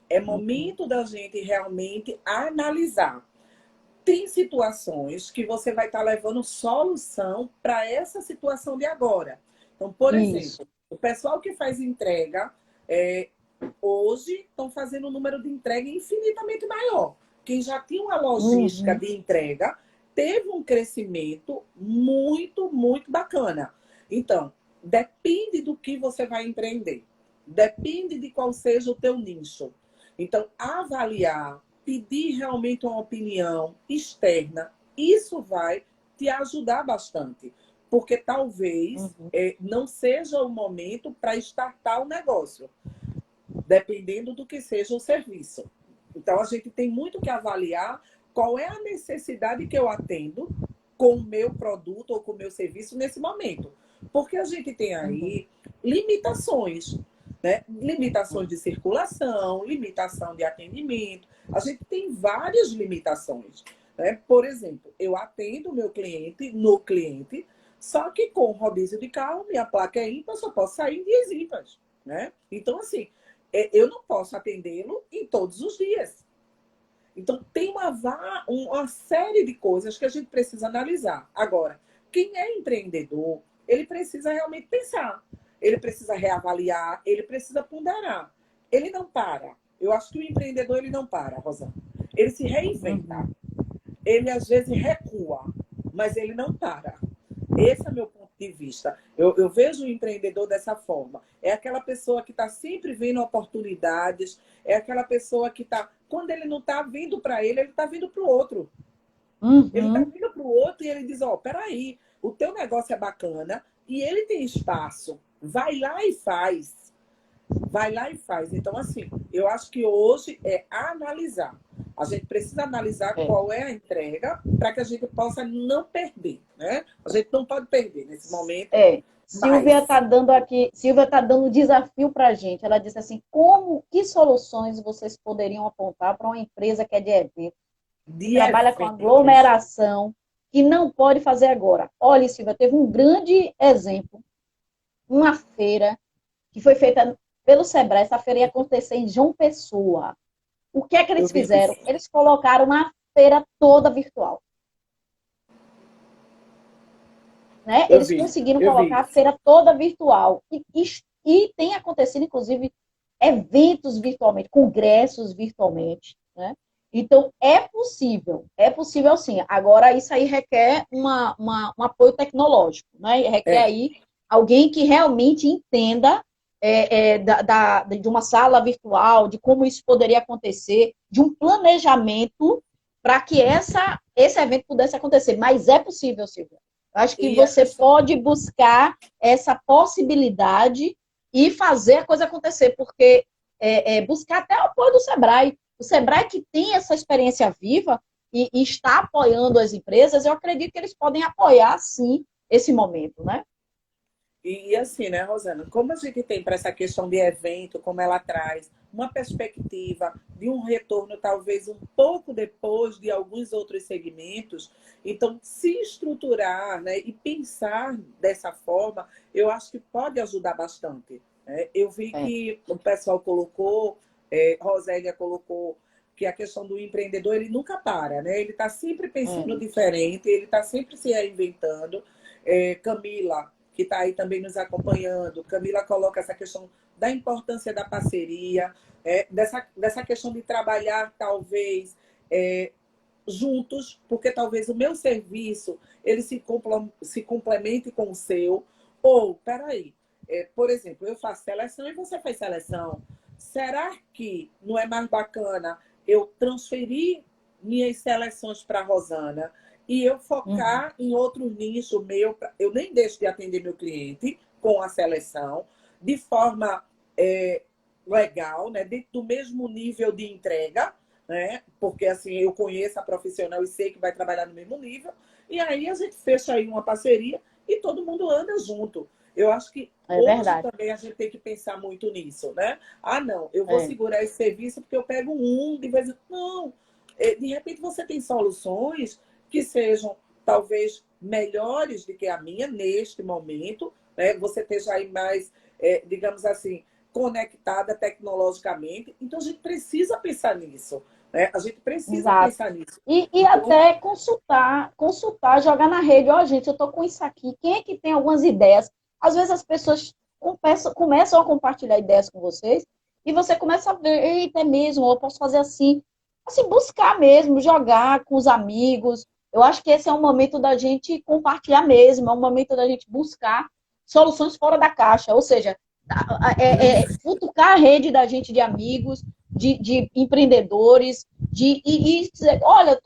É Uhum. momento da gente realmente analisar. Tem situações que você vai estar levando solução para essa situação de agora. Então, por Isso. exemplo, o pessoal que faz entrega, é, hoje estão fazendo um número de entrega infinitamente maior. Quem já tinha uma logística Uhum. de entrega teve um crescimento muito, muito bacana. Então, depende do que você vai empreender. Depende de qual seja o teu nicho. Então, avaliar, pedir realmente uma opinião externa, isso vai te ajudar bastante. Porque talvez Uhum. não seja o momento para startar o negócio, dependendo do que seja o serviço. Então, a gente tem muito que avaliar qual é a necessidade que eu atendo com o meu produto ou com o meu serviço nesse momento. Porque a gente tem Uhum. aí limitações, né? Limitações de circulação, limitação de atendimento. A gente tem várias limitações. Né? Por exemplo, eu atendo o meu cliente no cliente, só que com rodízio de carro, minha placa é ímpar, eu só posso sair em dias ímpares. Né? Então, assim, eu não posso atendê-lo em todos os dias. Então, tem uma série de coisas que a gente precisa analisar. Agora, quem é empreendedor, ele precisa realmente pensar. Ele precisa reavaliar, ele precisa ponderar. Ele não para. Eu acho que o empreendedor, ele não para, Rosana. Ele se reinventa. Uhum. Ele, às vezes, recua, mas ele não para. Esse é meu ponto de vista. Eu vejo o empreendedor dessa forma. É aquela pessoa que está sempre vendo oportunidades, é aquela pessoa que está. Quando ele não está vindo para ele está vindo para o outro. Ele está Uhum. vindo para o outro e ele diz: Ó, peraí, o teu negócio é bacana e ele tem espaço. Vai lá e faz. Vai lá e faz. Então, assim, eu acho que hoje é analisar. A gente precisa analisar É. qual é a entrega para que a gente possa não perder, né? A gente não pode perder nesse momento Silvia mais. está dando aqui, Silvia está dando um desafio para a gente. Ela disse assim: que soluções vocês poderiam apontar para uma empresa que é de evento, que De trabalha com eventos. aglomeração, que não pode fazer agora? Olha, Silvia, teve um grande exemplo, uma feira que foi feita pelo Sebrae. Essa feira ia acontecer em João Pessoa. O que é que Eu eles vi fizeram? isso. Eles colocaram uma feira toda virtual. Né? Eu Eles vi. conseguiram Eu vi colocar a isso. feira toda virtual. E tem acontecido, inclusive, eventos virtualmente, congressos virtualmente. Né? Então, é possível sim. Agora, isso aí requer um apoio tecnológico, né? Requer É. aí alguém que realmente entenda de uma sala virtual, de como isso poderia acontecer, de um planejamento para que esse evento pudesse acontecer. Mas é possível, Silvia. Eu acho que E a você questão. pode buscar essa possibilidade e fazer a coisa acontecer, porque buscar até o apoio do Sebrae. O Sebrae que tem essa experiência viva e está apoiando as empresas, eu acredito que eles podem apoiar, sim, esse momento, né? E assim, né, Rosana? Como a gente tem para essa questão de evento, como ela traz, uma perspectiva de um retorno talvez um pouco depois de alguns outros segmentos, então se estruturar, né, e pensar dessa forma, eu acho que pode ajudar bastante. Né? Eu vi É. que o pessoal colocou, Rosélia colocou que a questão do empreendedor ele nunca para, né? Ele está sempre pensando É. diferente, ele está sempre se reinventando. Camila que está aí também nos acompanhando. Camila coloca essa questão da importância da parceria, dessa questão de trabalhar, talvez, juntos, porque talvez o meu serviço ele se complemente com o seu. Ou, peraí, por exemplo, eu faço seleção e você faz seleção. Será que não é mais bacana eu transferir minhas seleções para a Rosana e eu Uhum. focar em outro nicho meu? Eu nem deixo de atender meu cliente com a seleção de forma legal, né? Dentro do mesmo nível de entrega, né? Porque assim eu conheço a profissional e sei que vai trabalhar no mesmo nível. E aí a gente fecha aí uma parceria e todo mundo anda junto. Eu acho que É hoje verdade. também a gente tem que pensar muito nisso, né? Ah, não, eu vou É. segurar esse serviço porque eu pego um de vez em quando. Não. De repente você tem soluções que sejam talvez melhores do que a minha neste momento, né? Você esteja aí mais, digamos assim, conectada tecnologicamente. Então a gente precisa pensar nisso, né? A gente precisa Exato. pensar nisso. E Então, até consultar, jogar na rede, ó, gente, eu tô com isso aqui. Quem é que tem algumas ideias? Às vezes as pessoas começam a compartilhar ideias com vocês e você começa a ver, eita, é mesmo, eu posso fazer assim. Assim, buscar mesmo, jogar com os amigos. Eu acho que esse é um momento da gente compartilhar mesmo, é um momento da gente buscar soluções fora da caixa, ou seja, futucar a rede da gente de amigos, de empreendedores, e dizer, olha,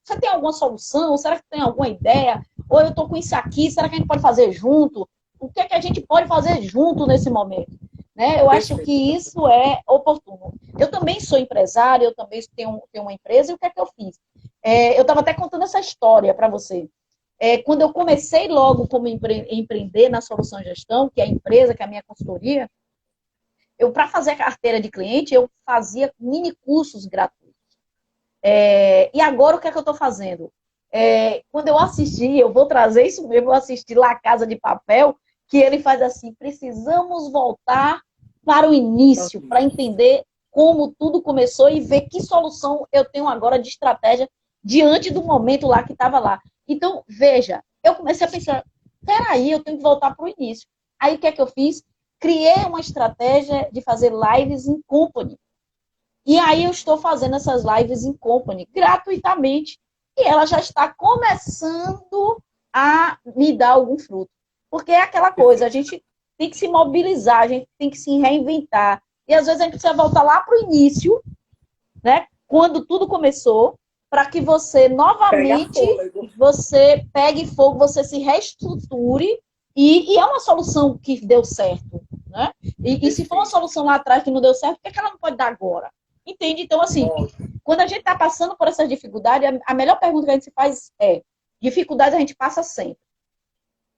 você tem alguma solução? Será que tem alguma ideia? Ou eu estou com isso aqui, será que a gente pode fazer junto? O que é que a gente pode fazer junto nesse momento? Né? Eu acho que perfeito. isso é oportuno. Eu também sou empresária, eu também tenho uma empresa, e o que é que eu fiz? Eu estava até contando essa história para você. Quando eu comecei logo como empreender na Solução Gestão, que é a empresa, que é a minha consultoria, para fazer a carteira de cliente, eu fazia mini cursos gratuitos. E agora o que é que eu estou fazendo? Quando eu assisti, eu vou trazer isso mesmo, eu assisti lá a Casa de Papel, que ele faz assim, precisamos voltar para o início, para entender como tudo começou e ver que solução eu tenho agora de estratégia diante do momento lá que estava lá. Então, veja, eu comecei a pensar, peraí, eu tenho que voltar para o início. Aí o que é que eu fiz? Criei uma estratégia de fazer lives em company. E aí eu estou fazendo essas lives em company gratuitamente. E ela já está começando a me dar algum fruto. Porque é aquela coisa, a gente tem que se mobilizar, a gente tem que se reinventar. E às vezes a gente precisa voltar lá para o início, né? Quando tudo começou, para que você Pega novamente fôlego. você pegue fogo, você se reestruture e é uma solução que deu certo, né? E se for uma Perfeito. solução lá atrás que não deu certo, por que ela não pode dar agora? Entende? Então, assim, Ótimo. quando a gente está passando por essas dificuldades, a melhor pergunta que a gente se faz é: dificuldade a gente passa sempre.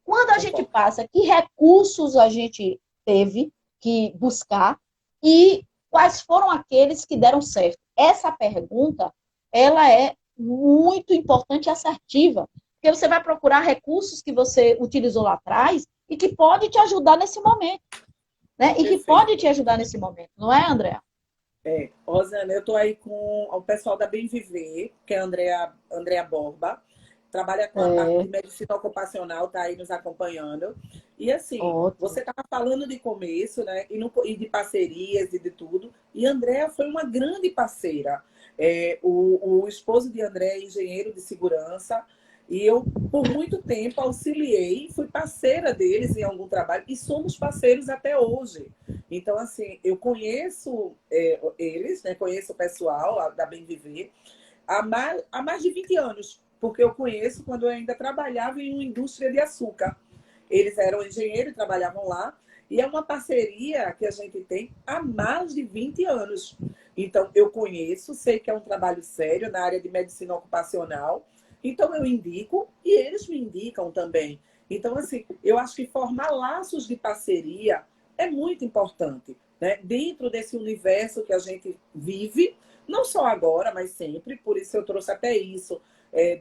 Quando a gente Concordo. passa, que recursos a gente teve que buscar e quais foram aqueles que deram certo? Essa pergunta, ela é muito importante e assertiva, porque você vai procurar recursos que você utilizou lá atrás e que pode te ajudar nesse momento, né? E que pode te Perfeito. ajudar nesse momento, não é, André? Rosana, eu estou aí com o pessoal da Bem Viver, que é a Andrea Borba, trabalha com a parte de É, medicina ocupacional, está aí nos acompanhando. E assim, ótimo. você estava falando de começo, né? E de parcerias e de tudo. E a Andrea foi uma grande parceira. O esposo de André é engenheiro de segurança. E eu, por muito tempo, auxiliei, fui parceira deles em algum trabalho e somos parceiros até hoje. Então, assim, eu conheço eles, né? Conheço o pessoal da Bem Viver há mais de 20 anos, porque eu conheço quando eu ainda trabalhava em uma indústria de açúcar. Eles eram engenheiros e trabalhavam lá, e é uma parceria que a gente tem há mais de 20 anos. Então, eu conheço, sei que é um trabalho sério na área de medicina ocupacional, então eu indico e eles me indicam também. Então, assim, eu acho que formar laços de parceria é muito importante, né? Dentro desse universo que a gente vive, não só agora, mas sempre. Por isso eu trouxe até isso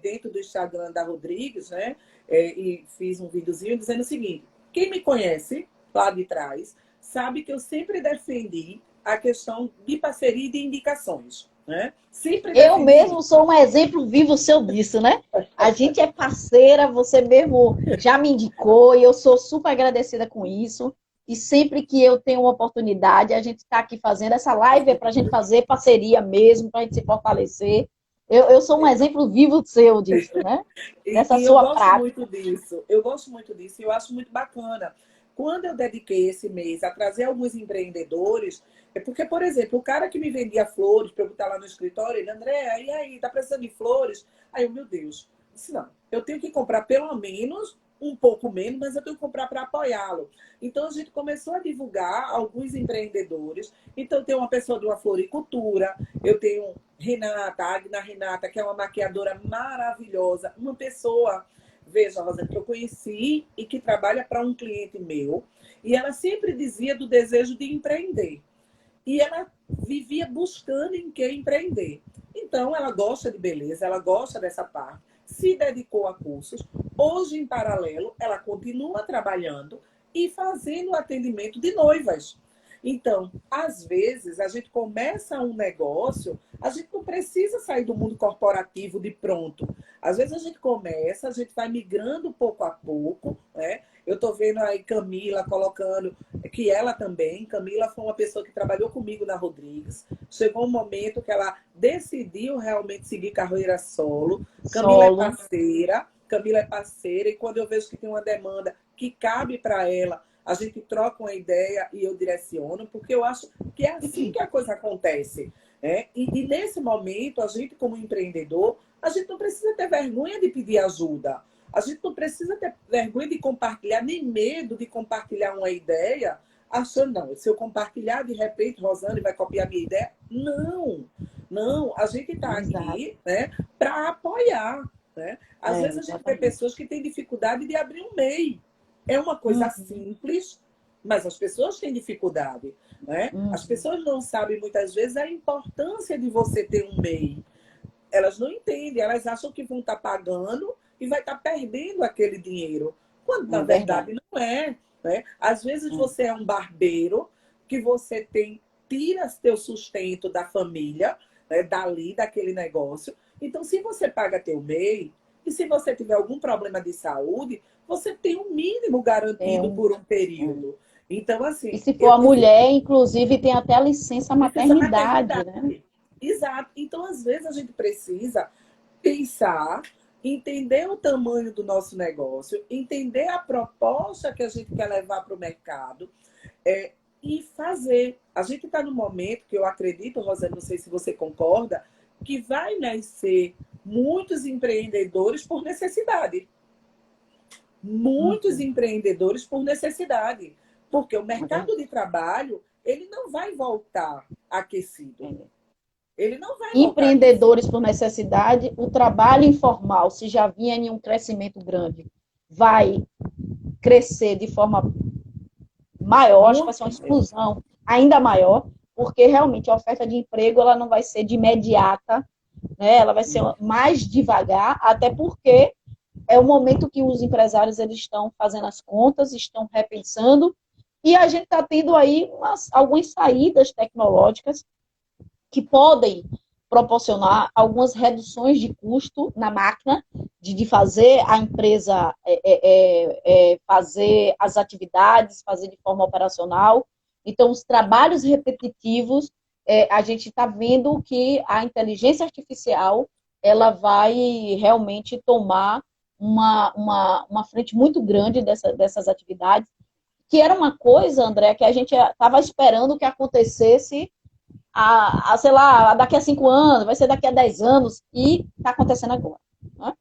dentro do Instagram da Rodrigues, né? E fiz um videozinho dizendo o seguinte: quem me conhece lá de trás sabe que eu sempre defendi a questão de parceria e de indicações, né? Sempre Eu defendi mesmo isso. sou um exemplo vivo seu disso, né? A gente é parceira, você mesmo já me indicou e eu sou super agradecida com isso. E sempre que eu tenho uma oportunidade, a gente está aqui fazendo essa live é para a gente fazer parceria mesmo, para a gente se fortalecer. Eu sou um exemplo vivo seu disso, né? Dessa E eu sua gosto prática. muito disso. Eu gosto muito disso e eu acho muito bacana. Quando eu dediquei esse mês a trazer alguns empreendedores, é porque, por exemplo, o cara que me vendia flores para eu botar lá no escritório, ele, André, e aí, tá precisando de flores? Aí eu, meu Deus, disse, não, eu tenho que comprar pelo menos um pouco menos, mas eu tenho que comprar para apoiá-lo. Então a gente começou a divulgar alguns empreendedores. Então tem uma pessoa de uma floricultura, eu tenho Renata, Agna Renata, que é uma maquiadora maravilhosa, uma pessoa, veja, Rosa, que eu conheci e que trabalha para um cliente meu, e ela sempre dizia do desejo de empreender. E ela vivia buscando em que empreender. Então, ela gosta de beleza, ela gosta dessa parte, se dedicou a cursos. Hoje, em paralelo, ela continua trabalhando e fazendo atendimento de noivas. Então, às vezes, a gente começa um negócio, a gente não precisa sair do mundo corporativo de pronto. Às vezes a gente começa, a gente vai migrando pouco a pouco, né? Eu estou vendo aí Camila colocando que ela também, Camila foi uma pessoa que trabalhou comigo na Rodrigues. Chegou um momento que ela decidiu realmente seguir carreira solo. Solo. Camila é parceira, e quando eu vejo que tem uma demanda que cabe para ela, a gente troca uma ideia e eu direciono, porque eu acho que é assim que a coisa acontece. Né? E nesse momento, a gente, como empreendedor, a gente não precisa ter vergonha de pedir ajuda. A gente não precisa ter vergonha de compartilhar, nem medo de compartilhar uma ideia, achando, não, se eu compartilhar, de repente, Rosane vai copiar minha ideia. Não, não, a gente está Exato. aqui, né, para apoiar. Né? Às vezes a gente vê Exatamente. pessoas que têm dificuldade de abrir um MEI. É uma coisa Uhum, simples, mas as pessoas têm dificuldade. Né? As uhum. pessoas não sabem, muitas vezes, a importância de você ter um MEI. Elas não entendem, elas acham que vão estar pagando e vai estar perdendo aquele dinheiro, quando na É verdade. verdade não é. Né? Às vezes É. você é um barbeiro que você tem, tira seu sustento da família, né, dali, daquele negócio. Então, se você paga teu MEI, e se você tiver algum problema de saúde, você tem um mínimo É garantido um, por um é. período. Então, E assim, se for eu a tive mulher, inclusive, tem até a licença licença maternidade, né? maternidade. Exato. Então, às vezes, a gente precisa pensar, entender o tamanho do nosso negócio, entender a proposta que a gente quer levar para o mercado, e fazer. A gente está no momento que eu acredito, Rosana, não sei se você concorda, que vai nascer muitos empreendedores por necessidade. Muitos Uhum, empreendedores por necessidade. Porque o é verdade. mercado de trabalho, ele não vai voltar aquecido. É. Ele não vai voltar aquecido. Empreendedores por necessidade, o trabalho informal, se já vinha em um crescimento grande, vai crescer de forma maior, acho que vai ser uma Muito mesmo. explosão ainda maior, porque realmente a oferta de emprego ela não vai ser de imediata, né? Ela vai ser mais devagar, até porque é o momento que os empresários eles estão fazendo as contas, estão repensando, e a gente está tendo aí algumas saídas tecnológicas que podem proporcionar algumas reduções de custo na máquina, de fazer a empresa fazer as atividades, fazer de forma operacional. Então, os trabalhos repetitivos, a gente está vendo que a inteligência artificial ela vai realmente tomar uma frente muito grande dessas atividades, que era uma coisa, André, que a gente estava esperando que acontecesse sei lá, daqui a 5 anos, vai ser daqui a 10 anos, e está acontecendo agora. Né?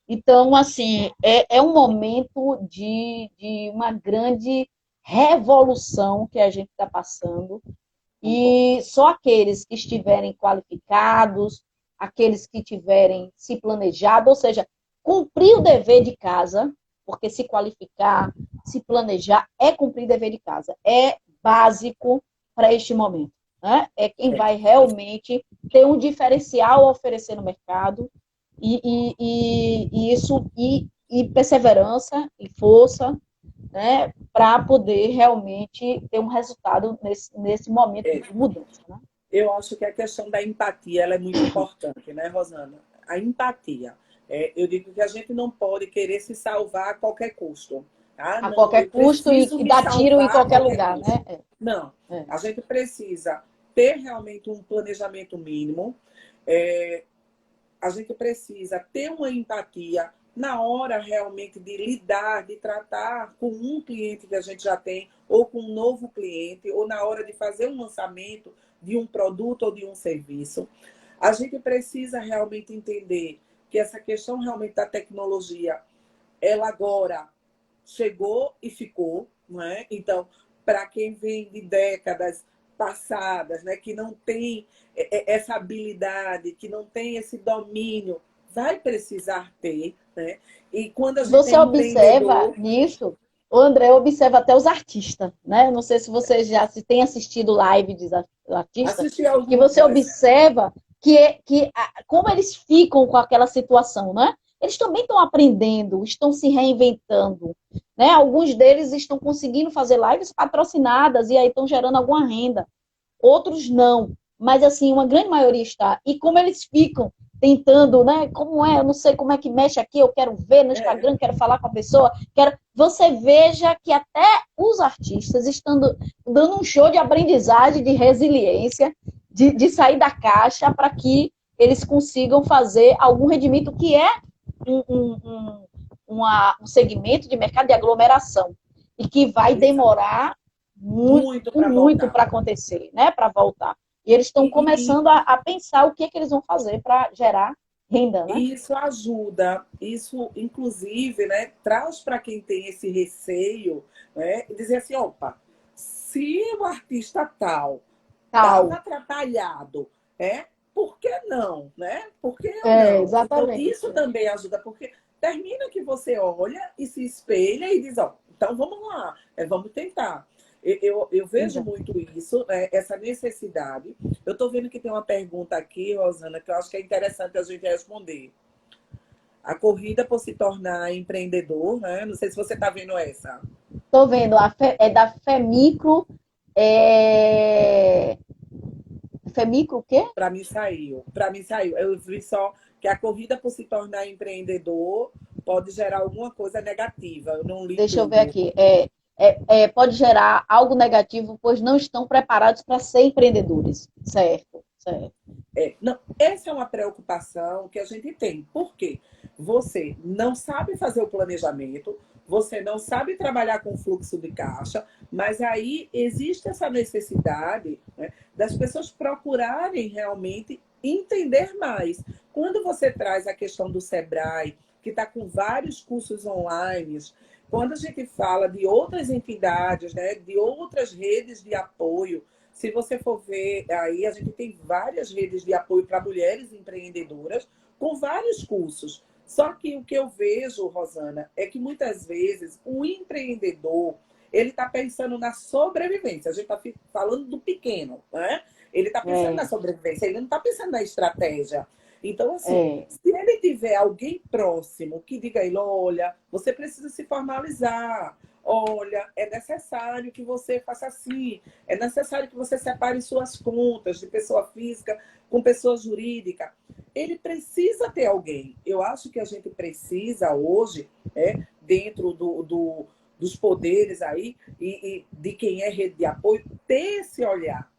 Então, assim, é um momento de uma grande revolução que a gente está passando, Concordo. e só aqueles que estiverem qualificados, aqueles que tiverem se planejado, ou seja, cumprir o dever de casa, porque se qualificar, se planejar, é cumprir o dever de casa. É básico para este momento. Né? É quem É. vai realmente ter um diferencial a oferecer no mercado, e isso, e perseverança, e força, né, para poder realmente ter um resultado nesse momento É. de mudança. Né? Eu acho que a questão da empatia ela é muito importante, né, Rosana? A empatia. Eu digo que a gente não pode querer se salvar a qualquer custo. Ah, A não, qualquer eu custo, preciso e me dar tiro em salvar a qualquer qualquer lugar. custo. Né? Não, É. a gente precisa ter realmente um planejamento mínimo. É, a gente precisa ter uma empatia na hora realmente de lidar, de tratar com um cliente que a gente já tem, ou com um novo cliente, ou na hora de fazer um lançamento de um produto ou de um serviço. A gente precisa realmente entender que essa questão realmente da tecnologia, ela agora chegou e ficou, não é? Então, para quem vem de décadas passadas, né, que não tem essa habilidade, que não tem esse domínio, vai precisar ter, né? E quando a gente é Você observa empreendedor, nisso, o André observa até os artistas, né? Não sei se você já se tem assistido live de artista, assistir que você algumas, observa como eles ficam com aquela situação, né? Eles também estão aprendendo, estão se reinventando, né? Alguns deles estão conseguindo fazer lives patrocinadas e aí estão gerando alguma renda. Outros não, mas assim, uma grande maioria está. E como eles ficam tentando, né? Como é? Eu não sei como é que mexe aqui, eu quero ver no é, Instagram, quero falar com a pessoa, quero. Você veja que até os artistas estão dando um show de aprendizagem, de resiliência, de sair da caixa para que eles consigam fazer algum rendimento que é um, um, um, um segmento de mercado de aglomeração e que vai demorar muito, muito para muito voltar. para acontecer, né? Para voltar. E eles estão E, começando a pensar o que eles vão fazer para gerar renda, né? e isso ajuda, isso inclusive, né, traz para quem tem esse receio, né, dizer assim, opa, se o artista tal estava Tal. atrapalhado, por que não, né? Por que eu É, não? Então, isso exatamente. também ajuda, porque termina que você olha e se espelha e diz, ó, então vamos lá, vamos tentar. Eu vejo Exato. muito isso, né, essa necessidade. Eu estou vendo que tem uma pergunta aqui, Rosana, que eu acho que é interessante a gente responder. A corrida por se tornar empreendedor, né? Não sei se você está vendo essa. Estou vendo, é da Femicro. É... Femicro o quê? Para mim saiu. Para mim saiu. Eu vi só que a corrida por se tornar empreendedor pode gerar alguma coisa negativa. Eu não li Deixa eu ver tudo. aqui. Pode gerar algo negativo, pois não estão preparados para ser empreendedores. Certo, certo. Não, essa é uma preocupação que a gente tem. Por quê? Você não sabe fazer o planejamento, você não sabe trabalhar com fluxo de caixa, mas aí existe essa necessidade, né, das pessoas procurarem realmente entender mais. Quando você traz a questão do Sebrae, que está com vários cursos online, quando a gente fala de outras entidades, né, de outras redes de apoio, se você for ver aí, a gente tem várias redes de apoio para mulheres empreendedoras com vários cursos. Só que o que eu vejo, Rosana, é que muitas vezes o empreendedor ele está pensando na sobrevivência. A gente está falando do pequeno, né? Ele está pensando na É, sobrevivência, ele não está pensando na estratégia. Então, assim, é, se ele tiver alguém próximo que diga a ele, olha, você precisa se formalizar, olha, é necessário que você faça assim, é necessário que você separe suas contas de pessoa física com pessoa jurídica. Ele precisa ter alguém. Eu acho que a gente precisa hoje, dentro dos poderes aí, e de quem é rede de apoio, ter esse olhar.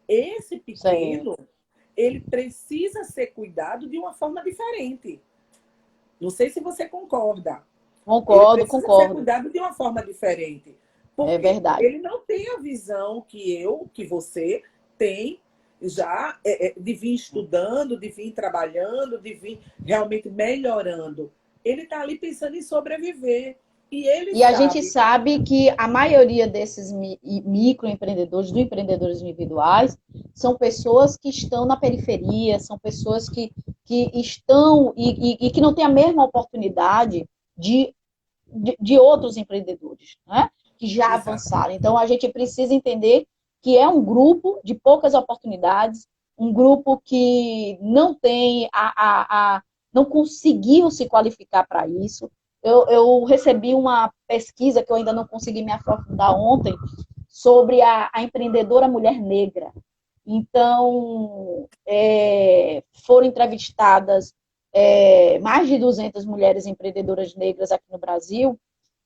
Esse certo. pequeno, ele precisa ser cuidado de uma forma diferente. Não sei se você concorda. Ele Concordo, precisa ser concordo. cuidado de uma forma diferente. É Porque verdade. ele não tem a visão que eu, que você tem já de vir estudando, de vir trabalhando, de vir realmente melhorando. Ele está ali pensando em sobreviver. E ele E a gente sabe. sabe que a maioria desses microempreendedores, dos empreendedores individuais, são pessoas que estão na periferia, são pessoas que estão e que não têm a mesma oportunidade de outros empreendedores, né? Que já Exato. avançaram. Então, a gente precisa entender que é um grupo de poucas oportunidades, um grupo que não tem não conseguiu se qualificar para isso. Eu recebi uma pesquisa que eu ainda não consegui me aprofundar ontem sobre a empreendedora mulher negra. Então, foram entrevistadas mais de 200 mulheres empreendedoras negras aqui no Brasil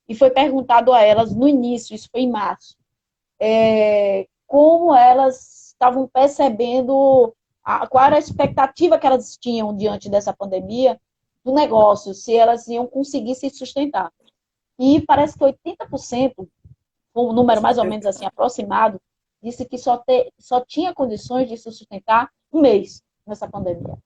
e foi perguntado a elas no início, isso foi em março, como elas estavam percebendo qual era a expectativa que elas tinham diante dessa pandemia do negócio, se elas iam conseguir se sustentar. E parece que 80%, um número mais ou menos assim aproximado, disse que só tinha condições de se sustentar um mês nessa pandemia.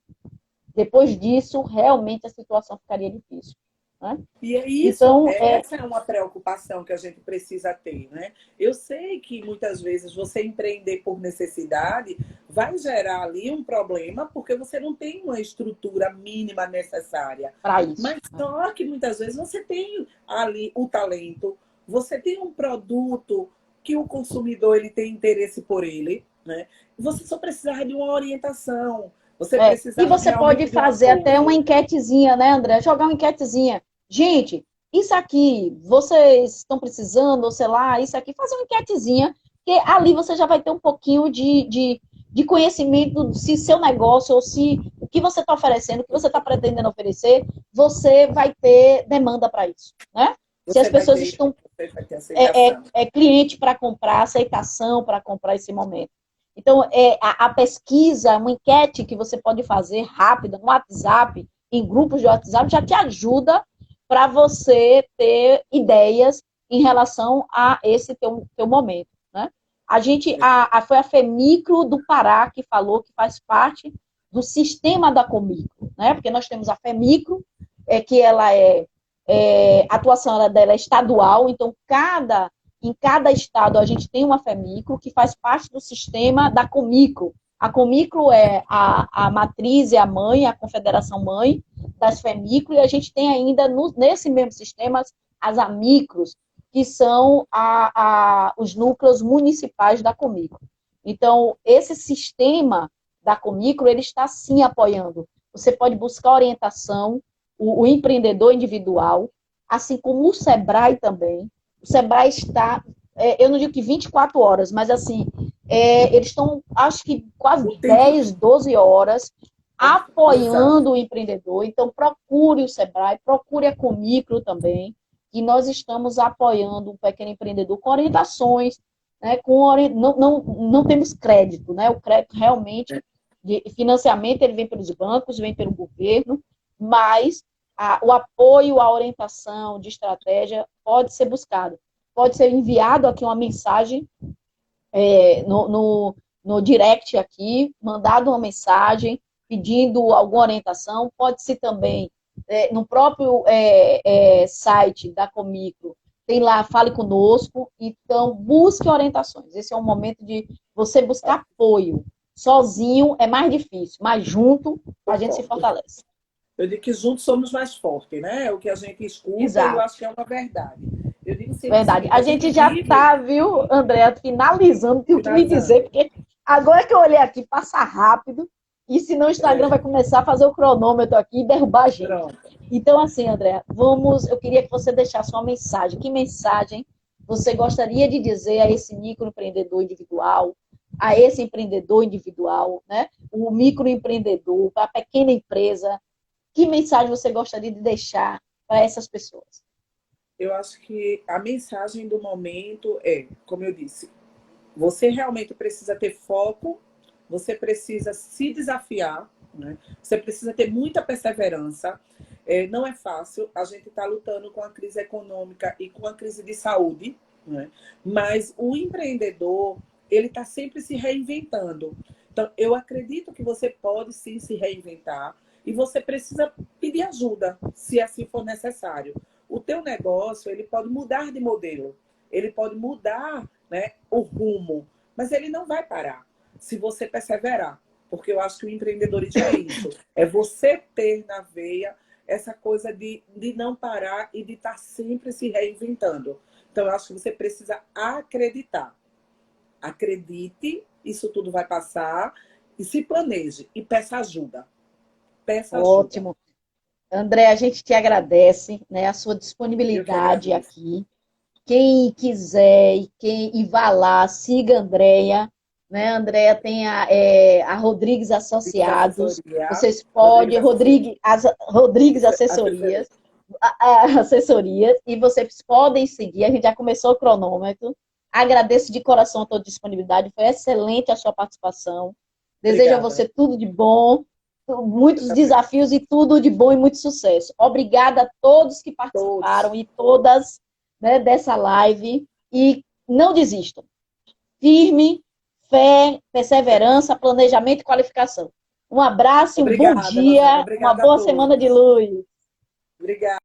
Depois disso, realmente a situação ficaria difícil. Né? E é isso, então, essa é uma preocupação que a gente precisa ter, né? Eu sei que muitas vezes você empreender por necessidade vai gerar ali um problema porque você não tem uma estrutura mínima necessária. para isso. Mas só que muitas vezes você tem ali o talento, você tem um produto que o consumidor ele tem interesse por ele, né? Você só precisa de uma orientação. Você E você pode fazer até uma enquetezinha, né, André? Jogar uma enquetezinha. Gente, isso aqui, vocês estão precisando, ou sei lá, isso aqui, fazer uma enquetezinha, porque ali você já vai ter um pouquinho de conhecimento se seu negócio, ou se o que você está oferecendo, o que você está pretendendo oferecer, você vai ter demanda para isso, né? Se as pessoas estão cliente para comprar, aceitação para comprar esse momento. Então, a pesquisa, uma enquete que você pode fazer rápida no WhatsApp, em grupos de WhatsApp, já te ajuda para você ter ideias em relação a esse teu momento. Né? Foi a FEMICRO do Pará que falou que faz parte do sistema da Comicro, né? Porque nós temos a FEMICRO, que ela a atuação dela é estadual, então em cada estado a gente tem uma FEMICRO que faz parte do sistema da Comicro. A Comicro é a matriz e a mãe, a confederação mãe das FEMICRO, e a gente tem ainda nesse mesmo sistema as AMICROS, que são os núcleos municipais da Comicro. Então, esse sistema da Comicro, ele está sim apoiando. Você pode buscar orientação, o empreendedor individual, assim como o Sebrae também. O Sebrae está, eu não digo que 24 horas, mas assim, eles estão, acho que quase 10, 12 horas apoiando o empreendedor. Então, procure o Sebrae, procure a Comicro também, e nós estamos apoiando o pequeno empreendedor com orientações, né, não temos crédito, né? O crédito realmente, de financiamento, ele vem pelos bancos, vem pelo governo, mas o apoio, a orientação de estratégia pode ser buscado. Pode ser enviado aqui uma mensagem no direct aqui, mandado uma mensagem pedindo alguma orientação. Pode ser também no próprio site da Comicro, tem lá, fale conosco. Então, busque orientações. Esse é um momento de você buscar apoio. Sozinho é mais difícil, mas junto a gente se fortalece. Eu digo que juntos somos mais fortes, né? É o que a gente escuta. Exato. E eu acho que é uma verdade. Eu digo sempre verdade. A gente já está, viu, André, finalizando, tenho que me dizer, porque agora que eu olhei aqui, passa rápido, e senão o Instagram vai começar a fazer o cronômetro aqui e derrubar a gente. Pronto. Então, assim, André, eu queria que você deixasse uma mensagem. Que mensagem você gostaria de dizer a esse microempreendedor individual, a esse empreendedor individual, né? O microempreendedor, para a pequena empresa? Que mensagem você gostaria de deixar para essas pessoas? Eu acho que a mensagem do momento como eu disse, você realmente precisa ter foco, você precisa se desafiar, né? Você precisa ter muita perseverança. Não é fácil, a gente está lutando com a crise econômica e com a crise de saúde, né? Mas o empreendedor, ele está sempre se reinventando. Então, eu acredito que você pode sim se reinventar, e você precisa pedir ajuda, se assim for necessário. O teu negócio, ele pode mudar de modelo, ele pode mudar, né, o rumo, mas ele não vai parar se você perseverar. Porque eu acho que o empreendedorismo é isso. É você ter na veia essa coisa de não parar e de estar sempre se reinventando. Então, eu acho que você precisa acreditar. Acredite, isso tudo vai passar, e se planeje e peça ajuda. Ótimo. André, a gente te agradece, né, a sua disponibilidade aqui. Quem quiser e vá lá, siga a Andréia. Né? A Andréia tem a Rodrigues Associados. Vocês podem, Rodrigues Assessorias. Assessorias. E vocês podem seguir. A gente já começou o cronômetro. Agradeço de coração a tua disponibilidade. Foi excelente a sua participação. Desejo a Obrigada. você tudo de bom, muitos desafios e tudo de bom e muito sucesso. Obrigada a todos que participaram Todos. e todas, né, dessa live. E não desistam. Firme, fé, perseverança, planejamento e qualificação. Um abraço e um bom Obrigada, Rosana. dia, uma Obrigada a boa semana de todos. luz. Obrigada.